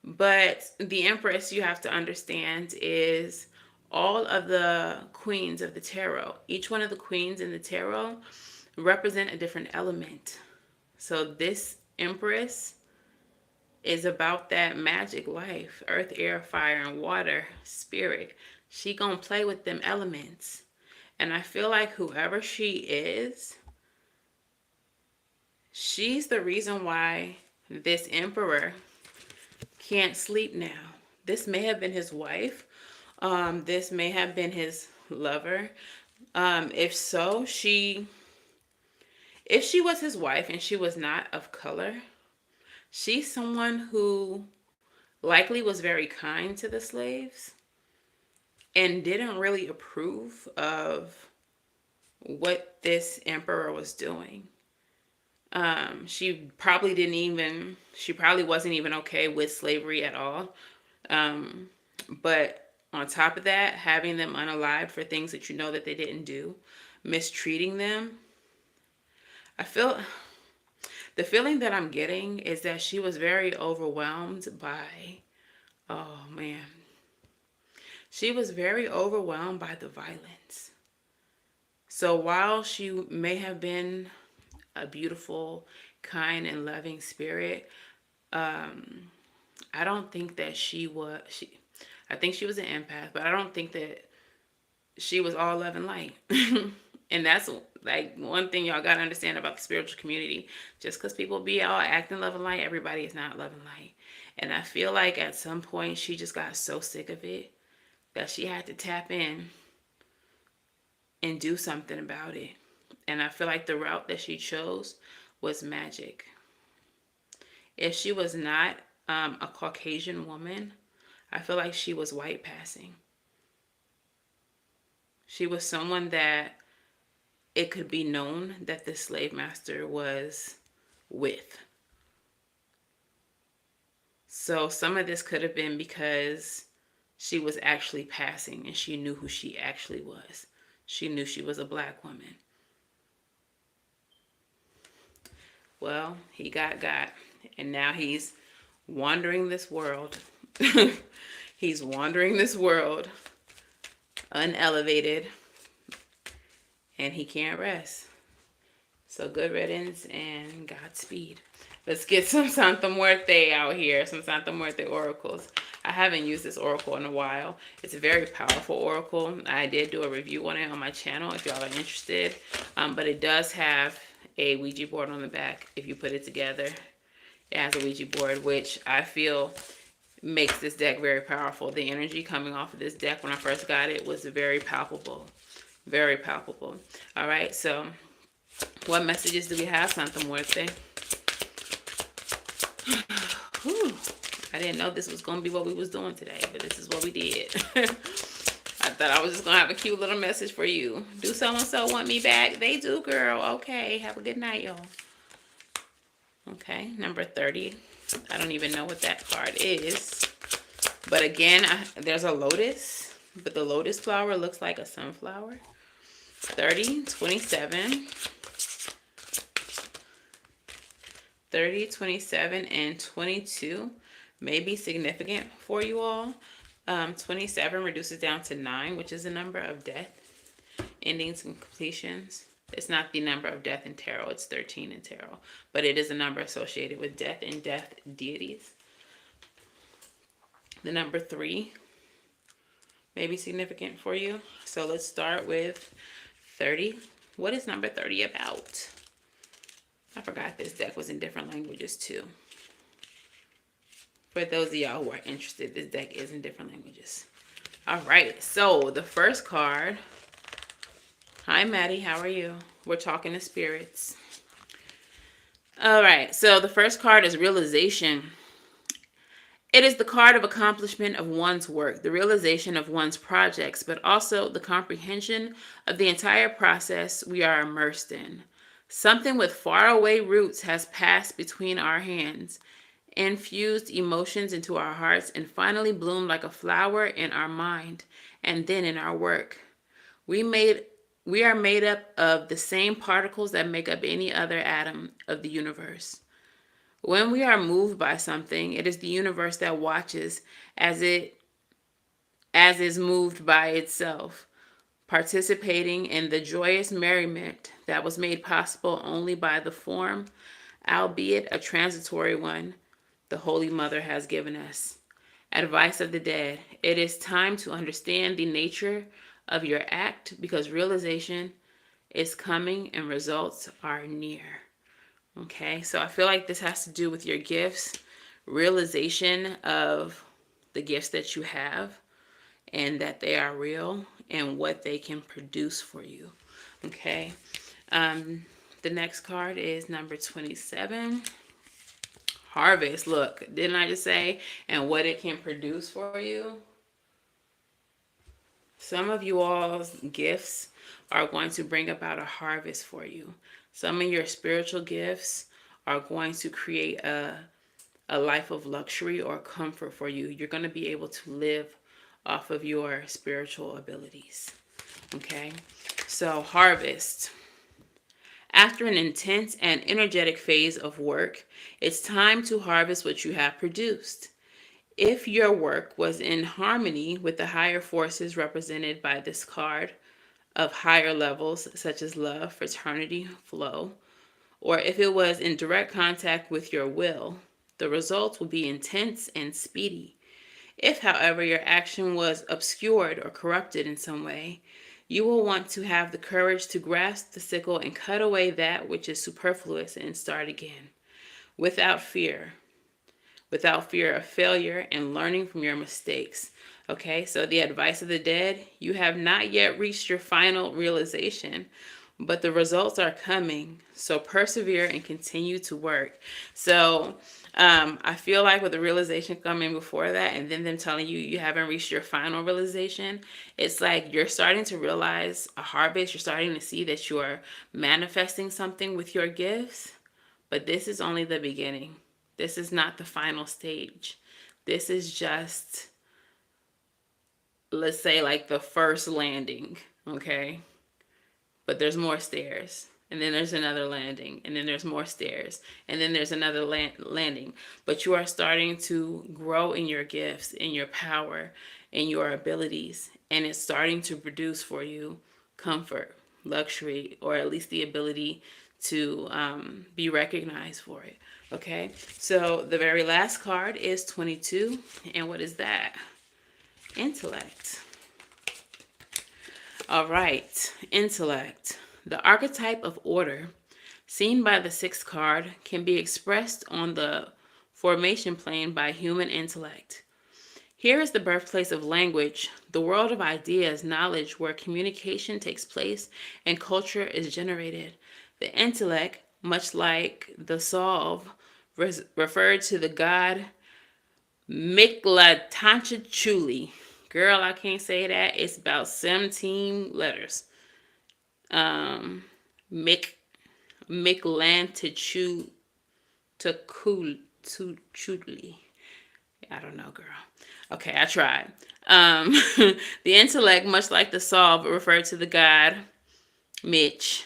But the Empress, you have to understand, is all of the queens of the tarot. Each one of the queens in the tarot represent a different element. So this Empress is about that magic life, earth, air, fire, and water, spirit. She gonna play with them elements. And I feel like whoever she is, she's the reason why this emperor can't sleep now. This may have been his wife. This may have been his lover. If so, if she was his wife and she was not of color, she's someone who likely was very kind to the slaves and didn't really approve of what this emperor was doing. She probably wasn't even okay with slavery at all. But on top of that, having them unalived for things that you know that they didn't do, mistreating them, the feeling that I'm getting is that she was very overwhelmed by, oh man, she was very overwhelmed by the violence. So while she may have been a beautiful, kind, and loving spirit, I don't think that I think she was an empath, but I don't think that she was all love and light. And that's like one thing y'all gotta understand about the spiritual community. Just because people be all acting love and light, everybody is not love and light. And I feel like at some point she just got so sick of it that she had to tap in and do something about it. And I feel like the route that she chose was magic. If she was not a Caucasian woman, I feel like she was white passing. She was someone that it could be known that the slave master was with. So some of this could have been because she was actually passing and she knew who she actually was. She knew she was a black woman. Well, he got, and now he's wandering this world. He's wandering this world unelevated, and he can't rest. So good riddance and Godspeed. Let's get some Santa Muerte out here, some Santa Muerte oracles. I haven't used this oracle in a while. It's a very powerful oracle. I did do a review on it on my channel if y'all are interested. But it does have a Ouija board on the back if you put it together. It has a Ouija board, which I feel makes this deck very powerful. The energy coming off of this deck when I first got it was very palpable. Very palpable. All right, so what messages do we have, Santa Muerte? Whew. I didn't know this was going to be what we was doing today, but this is what we did. I thought I was just going to have a cute little message for you. Do so-and-so want me back? They do, girl. Okay, have a good night, y'all. Okay, number 30. I don't even know what that card is. But again, there's a lotus, but the lotus flower looks like a sunflower. 30, 27. 30, 27, and 22 may be significant for you all. 27 reduces down to 9, which is the number of death, endings, and completions. It's not the number of death in tarot. It's 13 in tarot. But it is a number associated with death and death deities. The number 3 may be significant for you. So let's start with 30. What is number 30 about? I forgot this deck was in different languages too. For those of y'all who are interested, this deck is in different languages. All right, so the first card. Hi, Maddie. How are you? We're talking to spirits. All right, so the first card is realization. It is the card of accomplishment of one's work, the realization of one's projects, but also the comprehension of the entire process we are immersed in. Something with faraway roots has passed between our hands, infused emotions into our hearts, and finally bloomed like a flower in our mind and then in our work. We made we are made up of the same particles that make up any other atom of the universe. When we are moved by something, it is the universe that watches as it as is moved by itself, participating in the joyous merriment that was made possible only by the form, albeit a transitory one, the Holy Mother has given us. Advice of the dead. It is time to understand the nature of your act because realization is coming and results are near. Okay, so I feel like this has to do with your gifts, realization of the gifts that you have and that they are real and what they can produce for you. Okay, the next card is number 27. Harvest. Look, didn't I just say, and what it can produce for you? Some of you all's gifts are going to bring about a harvest for you. Some of your spiritual gifts are going to create a life of luxury or comfort for you. You're going to be able to live off of your spiritual abilities. Okay? So, harvest. After an intense and energetic phase of work, it's time to harvest what you have produced. If your work was in harmony with the higher forces represented by this card of higher levels, such as love, fraternity, flow, or if it was in direct contact with your will, the results will be intense and speedy. If, however, your action was obscured or corrupted in some way, you will want to have the courage to grasp the sickle and cut away that which is superfluous and start again, without fear, without fear of failure and learning from your mistakes. Okay, so the advice of the dead, you have not yet reached your final realization, but the results are coming. So persevere and continue to work. So I feel like with the realization coming before that and then them telling you you haven't reached your final realization, it's like you're starting to realize a harvest. You're starting to see that you are manifesting something with your gifts, but this is only the beginning. This is not the final stage. This is just, let's say, like the first landing, okay? But there's more stairs. And then there's another landing. And then there's more stairs. And then there's another landing. But you are starting to grow in your gifts, in your power, in your abilities. And it's starting to produce for you comfort, luxury, or at least the ability to be recognized for it. Okay, so the very last card is 22. And what is that? Intellect. All right, intellect. The archetype of order, seen by the sixth card, can be expressed on the formation plane by human intellect. Here is the birthplace of language, the world of ideas, knowledge, where communication takes place and culture is generated. The intellect, much like the solve, referred to the god Miklatachuli. Girl, I can't say that. It's about 17 letters. Miklatachuli. I don't know, girl. Okay, I tried. The intellect, much like the solve, referred to the god Mitch,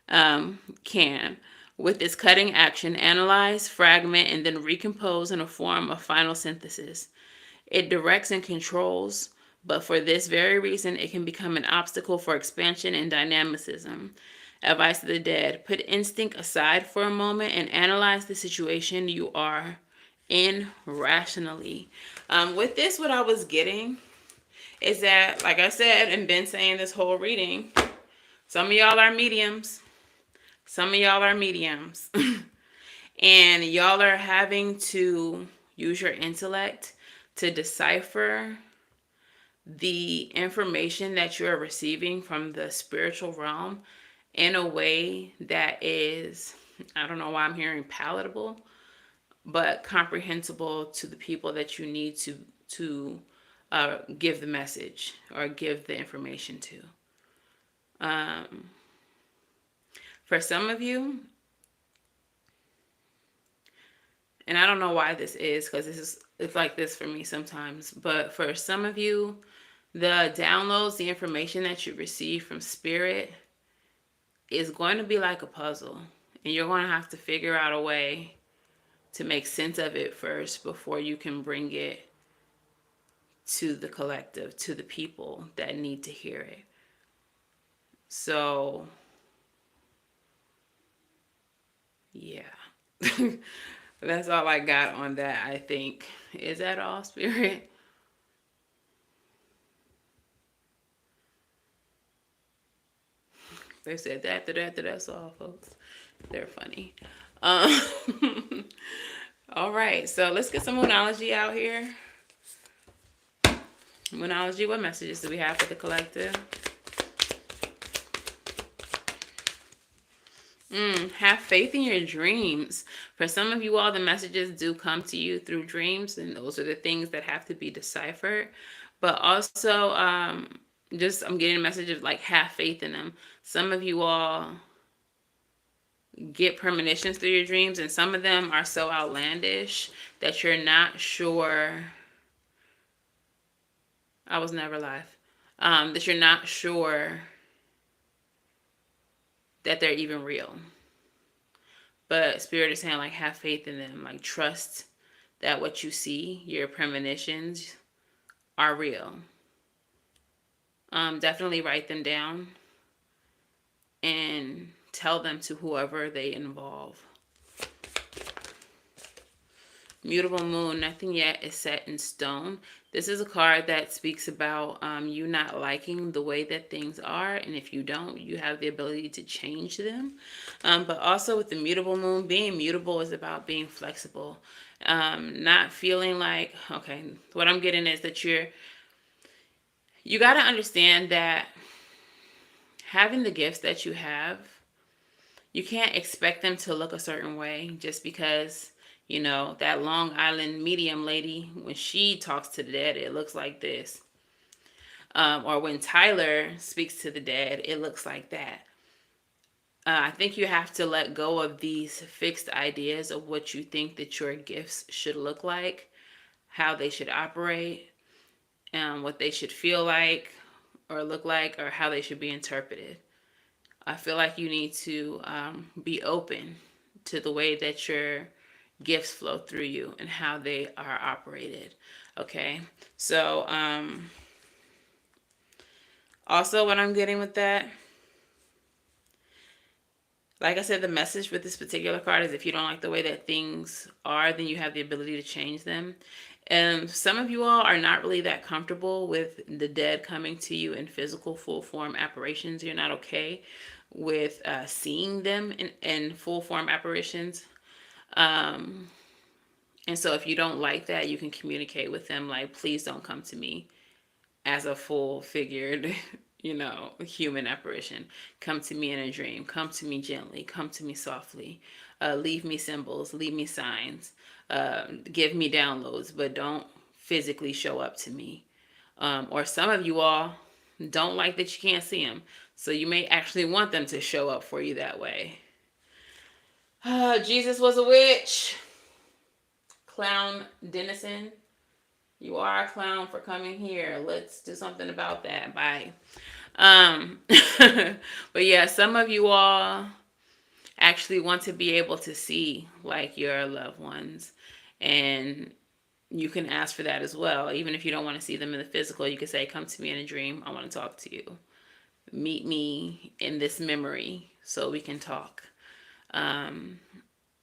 can, with its cutting action, analyze, fragment, and then recompose in a form of final synthesis. It directs and controls, but for this very reason, it can become an obstacle for expansion and dynamicism. Advice of the dead: put instinct aside for a moment and analyze the situation you are in rationally. With this, what I was getting is that, like I said, and been saying this whole reading, some of y'all are mediums. Some of y'all are mediums. And y'all are having to use your intellect to decipher the information that you're receiving from the spiritual realm in a way that is, I don't know why I'm hearing palatable, but comprehensible to the people that you need to give the message or give the information to. For some of you, and I don't know why this is, because it's like this for me sometimes, but for some of you, the downloads, the information that you receive from spirit is going to be like a puzzle, and you're going to have to figure out a way to make sense of it first before you can bring it to the collective, to the people that need to hear it. So, yeah. That's all I got on that, I think. Is that all, Spirit? They said that's all, folks. They're funny. All right, so let's get some Moonology out here. Moonology, what messages do we have for the collective? Have faith in your dreams. For some of you all, the messages do come to you through dreams, and those are the things that have to be deciphered. But also, I'm getting a message of like, have faith in them. Some of you all get premonitions through your dreams, and some of them are so outlandish that you're not sure. I was never live. That you're not sure that they're even real. But Spirit is saying, like, have faith in them. Like, trust that what you see, your premonitions, are real. Definitely write them down and tell them to whoever they involve. Mutable Moon, nothing yet is set in stone. This is a card that speaks about you not liking the way that things are. And if you don't, you have the ability to change them. But also with the Mutable Moon, being mutable is about being flexible. Not feeling like, okay, what I'm getting is that you got to understand that having the gifts that you have, you can't expect them to look a certain way just because, you know, that Long Island medium lady, when she talks to the dead, it looks like this. Or when Tyler speaks to the dead, it looks like that. I think you have to let go of these fixed ideas of what you think that your gifts should look like, how they should operate, what they should feel like or look like, or how they should be interpreted. I feel like you need to be open to the way that your gifts flow through you and how they are operated. Okay, so also what I'm getting with that, like I said, the message with this particular card is if you don't like the way that things are, then you have the ability to change them. And some of you all are not really that comfortable with the dead coming to you in physical full form apparitions. You're not okay with seeing them in full form apparitions. And so if you don't like that, you can communicate with them like, please don't come to me as a full figured, human apparition. Come to me in a dream. Come to me gently. Come to me softly. Leave me symbols. Leave me signs. Give me downloads, but don't physically show up to me. Or some of you all don't like that you can't see them. So you may actually want them to show up for you that way. Jesus was a witch. Clown Dennison. You are a clown for coming here. Let's do something about that. Bye. But yeah, some of you all actually want to be able to see like your loved ones, and you can ask for that as well. Even if you don't want to see them in the physical, you can say, come to me in a dream. I want to talk to you. Meet me in this memory so we can talk.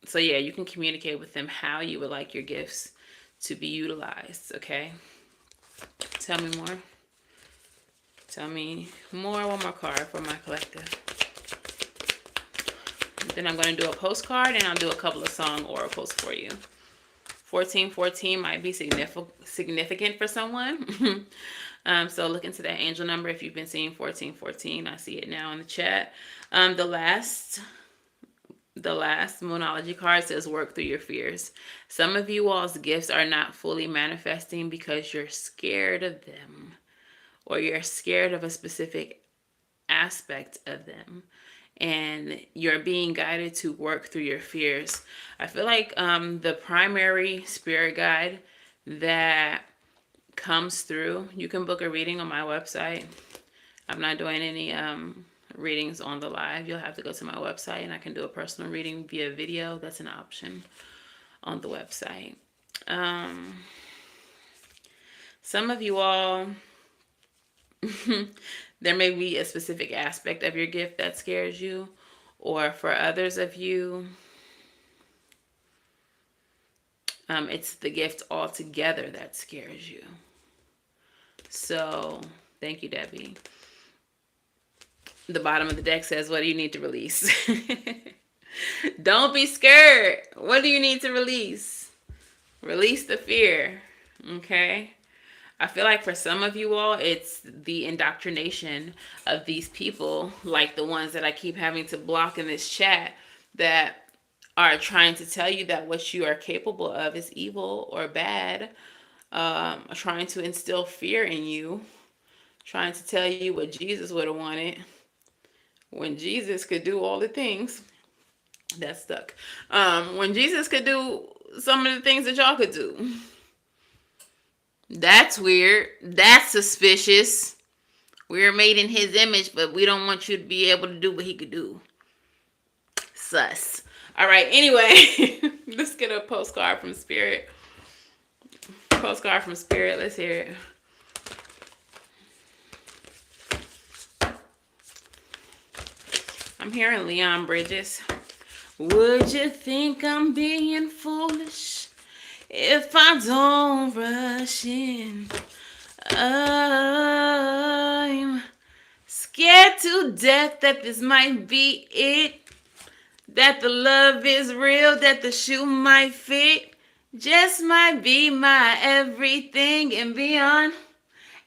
So yeah, you can communicate with them how you would like your gifts to be utilized, okay? Tell me more. Tell me more. One more card for my collective. Then I'm going to do a postcard, and I'll do a couple of song oracles for you. 1414 might be significant for someone. So look into that angel number if you've been seeing 1414. I see it now in the chat. The last Moonology card says work through your fears. Some of you all's gifts are not fully manifesting because you're scared of them, or you're scared of a specific aspect of them, and you're being guided to work through your fears. I feel like the primary spirit guide that comes through, you can book a reading on my website. I'm not doing any readings on the live. You'll have to go to my website and I can do a personal reading via video. That's an option on the website. Some of you all, there may be a specific aspect of your gift that scares you, or for others of you, it's the gift altogether that scares you. So, thank you, Debbie. The bottom of the deck says, what do you need to release? Don't be scared. What do you need to release? Release the fear. Okay? I feel like for some of you all, it's the indoctrination of these people, like the ones that I keep having to block in this chat, that are trying to tell you that what you are capable of is evil or bad, trying to instill fear in you, trying to tell you what Jesus would have wanted, when Jesus could do all the things. That's stuck. When Jesus could do some of the things that y'all could do. That's weird. That's suspicious. We're made in his image, but we don't want you to be able to do what he could do. Sus. All right, anyway, let's get a postcard from Spirit. Postcard from Spirit. Let's hear it. I'm hearing Leon Bridges. Would you think I'm being foolish if I don't rush in? I'm scared to death that this might be it. That the love is real, that the shoe might fit. Just might be my everything and beyond.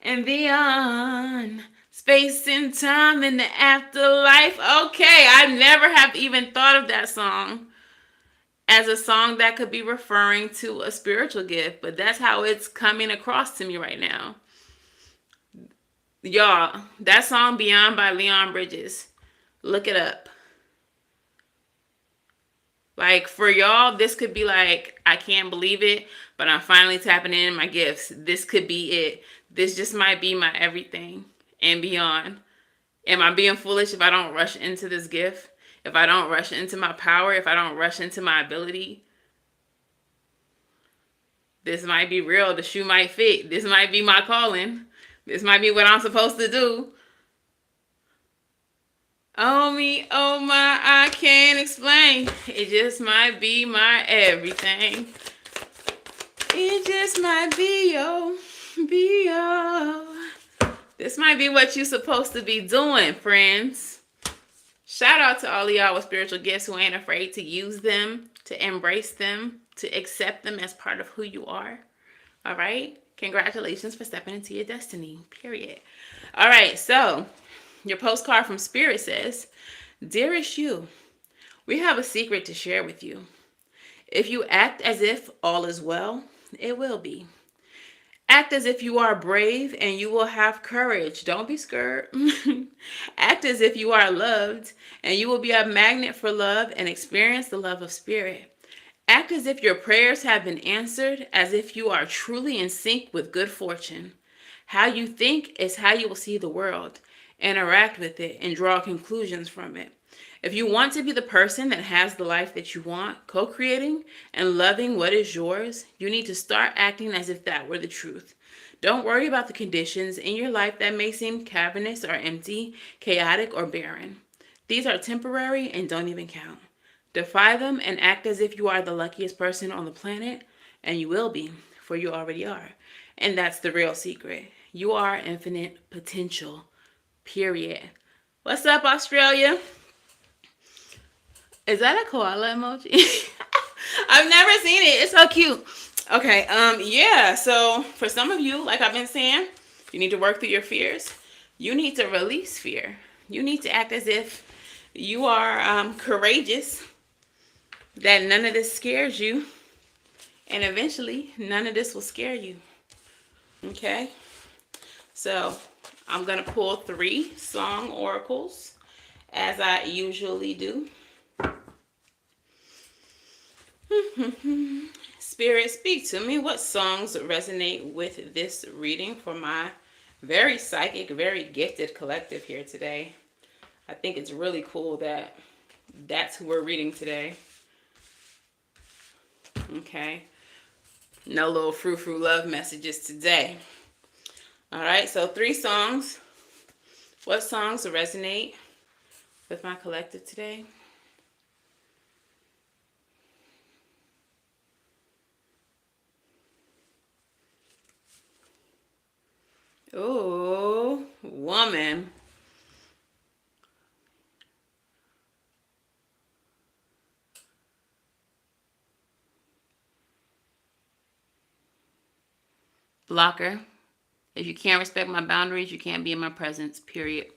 And beyond. Space and time in the afterlife. Okay, I never have even thought of that song as a song that could be referring to a spiritual gift, but that's how it's coming across to me right now. Y'all, that song Beyond by Leon Bridges, look it up. Like, for y'all, this could be like, I can't believe it, but I'm finally tapping in my gifts. This could be it. This just might be my everything and beyond. Am I being foolish if I don't rush into this gift? If I don't rush into my power? If I don't rush into my ability? This might be real. The shoe might fit. This might be my calling. This might be what I'm supposed to do. Oh me, oh my, I can't explain. It just might be my everything. It just might be your. This might be what you're supposed to be doing, friends. Shout out to all of y'all with spiritual gifts who ain't afraid to use them, to embrace them, to accept them as part of who you are. All right? Congratulations for stepping into your destiny, period. All right, so your postcard from Spirit says, Dearest you, we have a secret to share with you. If you act as if all is well, it will be. Act as if you are brave and you will have courage. Don't be scared. Act as if you are loved and you will be a magnet for love and experience the love of Spirit. Act as if your prayers have been answered, as if you are truly in sync with good fortune. How you think is how you will see the world, interact with it, and draw conclusions from it. If you want to be the person that has the life that you want, co-creating and loving what is yours, you need to start acting as if that were the truth. Don't worry about the conditions in your life that may seem cavernous or empty, chaotic or barren. These are temporary and don't even count. Defy them and act as if you are the luckiest person on the planet, and you will be, for you already are. And that's the real secret. You are infinite potential, period. What's up, Australia? Is that a koala emoji? I've never seen it. It's so cute. Okay, yeah, so for some of you, like I've been saying, you need to work through your fears. You need to release fear. You need to act as if you are courageous, that none of this scares you, and eventually none of this will scare you. Okay, so I'm going to pull 3 song oracles as I usually do. Spirit, speak to me. What songs resonate with this reading for my very psychic, very gifted collective here today? I think it's really cool that that's who we're reading today. Okay. No little frou-frou love messages today. All right, so 3 songs. What songs resonate with my collective today? Oh, woman. Blocker. If you can't respect my boundaries, you can't be in my presence, period.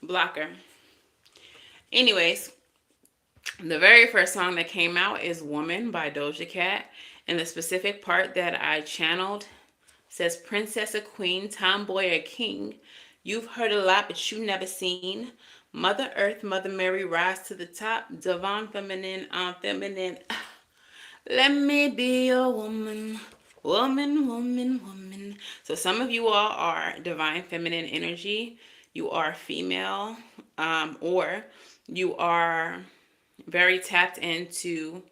Blocker. Anyways, the very first song that came out is Woman by Doja Cat. And the specific part that I channeled says, Princess or Queen, Tomboy or King, you've heard a lot, but you never seen. Mother Earth, Mother Mary, rise to the top. Divine feminine, feminine. Let me be your woman. Woman, woman, woman. So some of you all are divine feminine energy. You are female, or you are very tapped into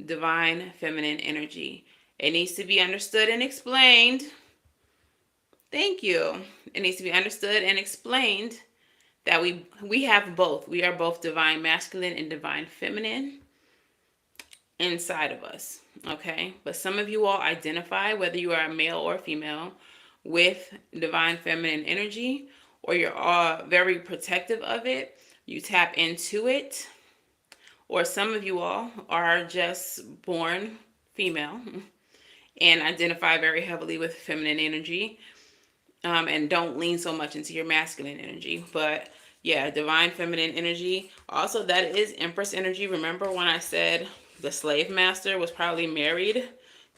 divine feminine energy. It needs to be understood and explained. Thank you. It needs to be understood and explained that we have both. We are both divine masculine and divine feminine inside of us. Okay? But some of you all identify, whether you are a male or female, with divine feminine energy, or you're all very protective of it. You tap into it. Or some of you all are just born female and identify very heavily with feminine energy, and don't lean so much into your masculine energy. But yeah, divine feminine energy. Also, that is Empress energy. Remember when I said the slave master was probably married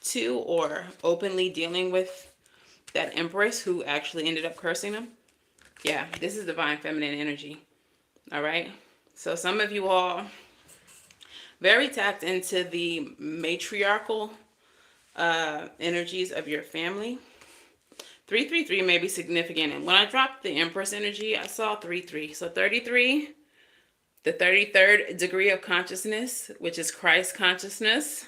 to or openly dealing with that Empress who actually ended up cursing him? Yeah, this is divine feminine energy. All right. So some of you all very tapped into the matriarchal energies of your family. 333 may be significant. And when I dropped the Empress energy, I saw 33. So 33, the 33rd degree of consciousness, which is Christ consciousness.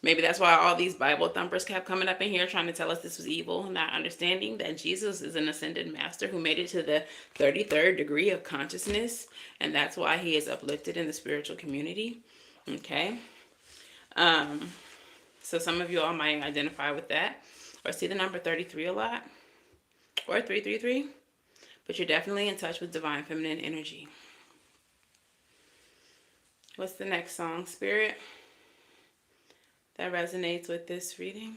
Maybe that's why all these Bible thumpers kept coming up in here trying to tell us this was evil, not understanding that Jesus is an ascended master who made it to the 33rd degree of consciousness. And that's why he is uplifted in the spiritual community. Okay. So some of you all might identify with that or see the number 33 a lot or 333, but you're definitely in touch with divine feminine energy. What's the next song, Spirit, that resonates with this reading?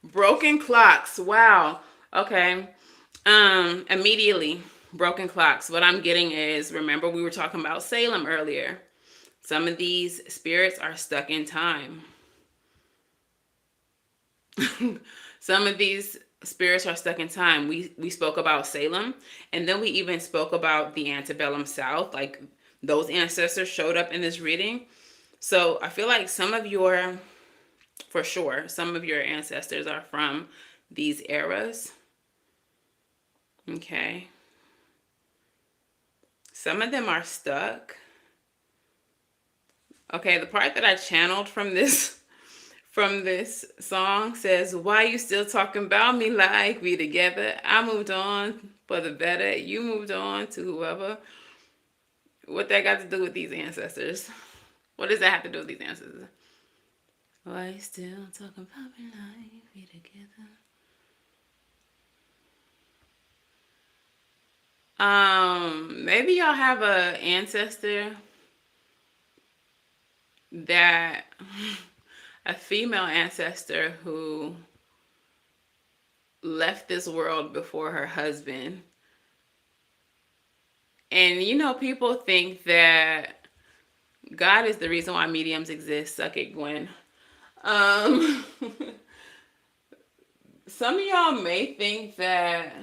Broken clocks. Wow. Okay. Immediately, broken clocks. What I'm getting is, remember we were talking about Salem earlier. Some of these spirits are stuck in time. Some of these spirits are stuck in time. We spoke about Salem, and then we even spoke about the antebellum South. Like, those ancestors showed up in this reading. So I feel like some of your ancestors are from these eras. Okay. Some of them are stuck. Okay, the part that I channeled from this song says, why you still talking about me like we together? I moved on for the better. You moved on to whoever. What that got to do with these ancestors? What does that have to do with these ancestors? Why you still talking about me like we together? Maybe y'all have a ancestor that a female ancestor who left this world before her husband. And you know, people think that God is the reason why mediums exist. Suck it, Gwen. Um, some of y'all may think that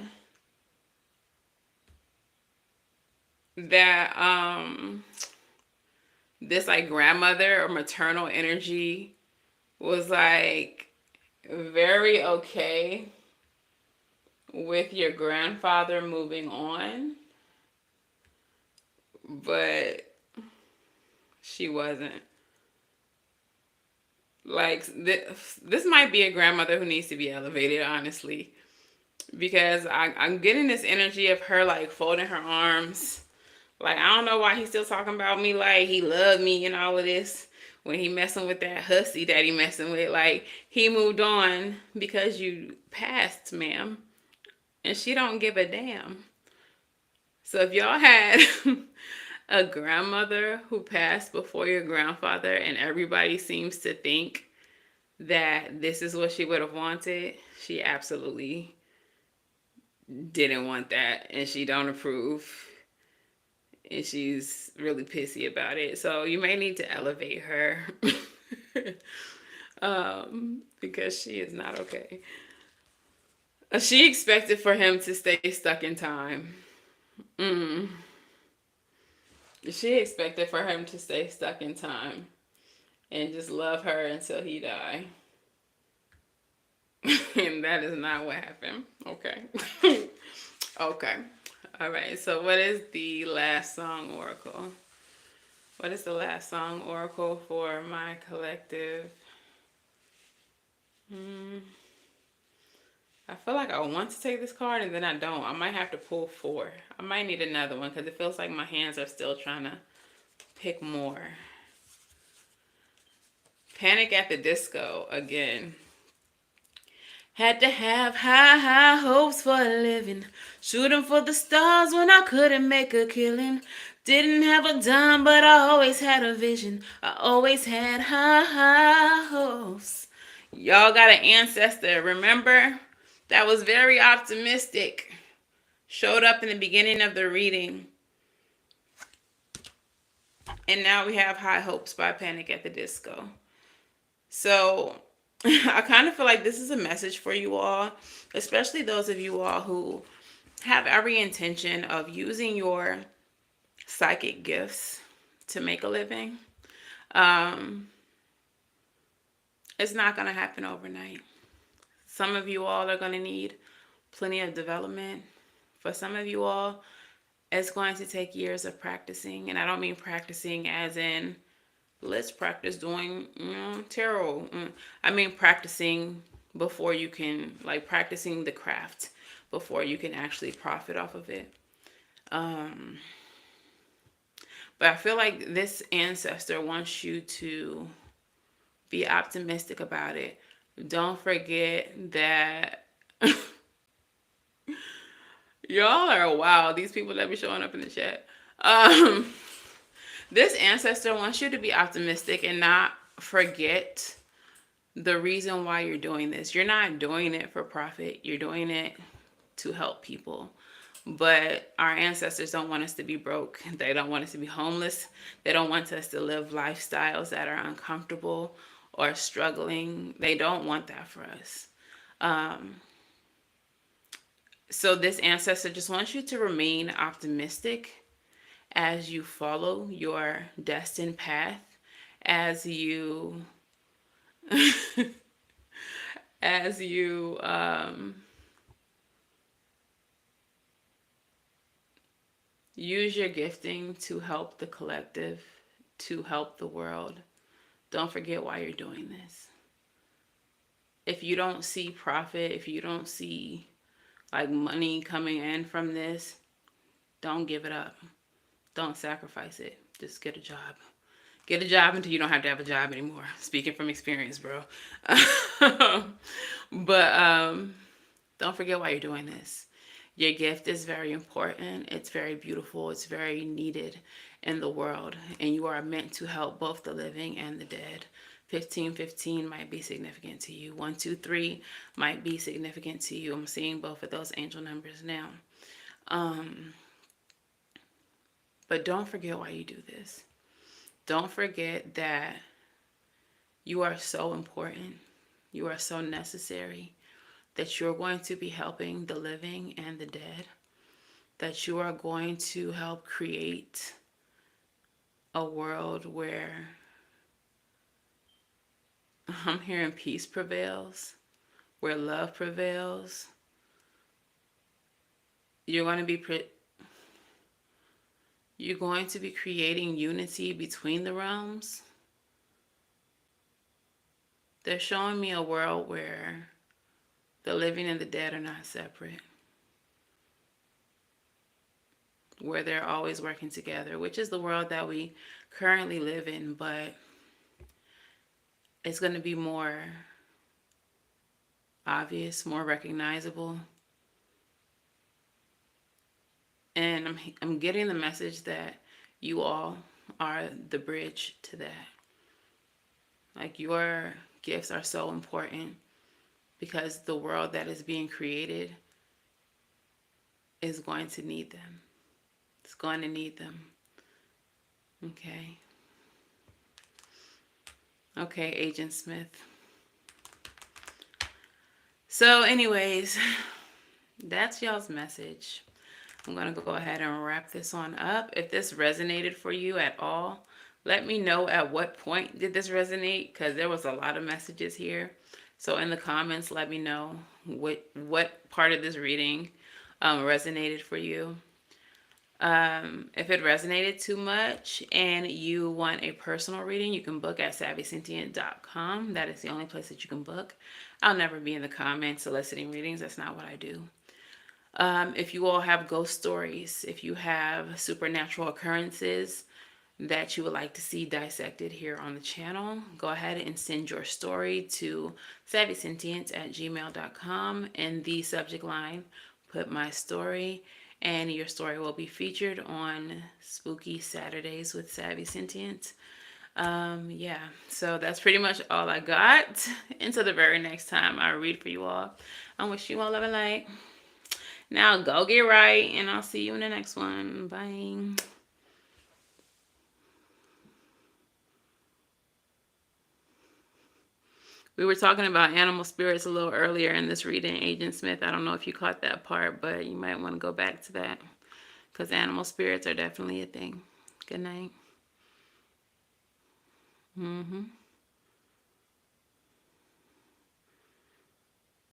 this like grandmother or maternal energy was like very okay with your grandfather moving on, but she wasn't. Like this might be a grandmother who needs to be elevated, honestly, because I'm getting this energy of her like folding her arms. Like, I don't know why he's still talking about me like he loved me and all of this when he messing with that hussy that he messing with. Like, he moved on because you passed, ma'am, and she don't give a damn. So if y'all had a grandmother who passed before your grandfather and everybody seems to think that this is what she would have wanted, she absolutely didn't want that and she don't approve and she's really pissy about it. So you may need to elevate her because she is not okay. She expected for him to stay stuck in time. Mm. She expected for him to stay stuck in time and just love her until he died. And that is not what happened. Okay. Okay. All right. So what is the last song oracle? What is the last song oracle for my collective? I feel like I want to take this card and then I don't. I might have to pull 4. I might need another one because it feels like my hands are still trying to pick more. Panic at the Disco again. Had to have high, high hopes for a living. Shooting for the stars when I couldn't make a killing. Didn't have a dime, but I always had a vision. I always had high, high hopes. Y'all got an ancestor, remember? That was very optimistic. Showed up in the beginning of the reading. And now we have High Hopes by Panic at the Disco. So I kind of feel like this is a message for you all, especially those of you all who have every intention of using your psychic gifts to make a living. It's not going to happen overnight. Some of you all are going to need plenty of development. For some of you all, it's going to take years of practicing. And I don't mean practicing as in, let's practice doing tarot. I mean practicing before you can, like practicing the craft before you can actually profit off of it. But I feel like this ancestor wants you to be optimistic about it. Don't forget that y'all are wild. These people that be showing up in the chat. This ancestor wants you to be optimistic and not forget the reason why you're doing this. You're not doing it for profit. You're doing it to help people. But our ancestors don't want us to be broke. They don't want us to be homeless. They don't want us to live lifestyles that are uncomfortable or struggling. They don't want that for us. So this ancestor just wants you to remain optimistic as you follow your destined path, as you as you use your gifting to help the collective, to help the world. Don't forget why you're doing this. If you don't see profit, if you don't see like money coming in from this, don't give it up. Don't sacrifice it. Just get a job. Get a job until you don't have to have a job anymore. Speaking from experience, bro. But don't forget why you're doing this. Your gift is very important. It's very beautiful. It's very needed. in the world, and you are meant to help both the living and the dead. 1515 might be significant to you. 123 might be significant to you. I'm seeing both of those angel numbers now. But don't forget why you do this. Don't forget that you are so important. You are so necessary, that you're going to be helping the living and the dead, that you are going to help create a world where I'm hearing peace prevails, where love prevails. You're going to be creating unity between the realms. They're showing me a world where the living and the dead are not separate, where they're always working together, which is the world that we currently live in, but it's going to be more obvious, more recognizable. And I'm getting the message that you all are the bridge to that. Like, your gifts are so important because the world that is being created is going to need them. It's going to need them. Okay. Okay, Agent Smith. So anyways, that's y'all's message. I'm going to go ahead and wrap this on up. If this resonated for you at all, let me know at what point did this resonate, because there was a lot of messages here. So in the comments, let me know what part of this reading resonated for you. If it resonated too much and you want a personal reading, you can book at SavySentient.com. That is the only place that you can book. I'll never be in the comments soliciting readings. That's not what I do. If you all have ghost stories, if you have supernatural occurrences that you would like to see dissected here on the channel, go ahead and send your story to SavySentient@gmail.com. In the subject line, put my story, and your story will be featured on Spooky Saturdays with Savy Sentient. Yeah, so that's pretty much all I got. Until the very next time I read for you all, I wish you all love and light. Now go get right, and I'll see you in the next one. Bye. We were talking about animal spirits a little earlier in this reading, Agent Smith. I don't know if you caught that part, but you might want to go back to that, because animal spirits are definitely a thing. Good night.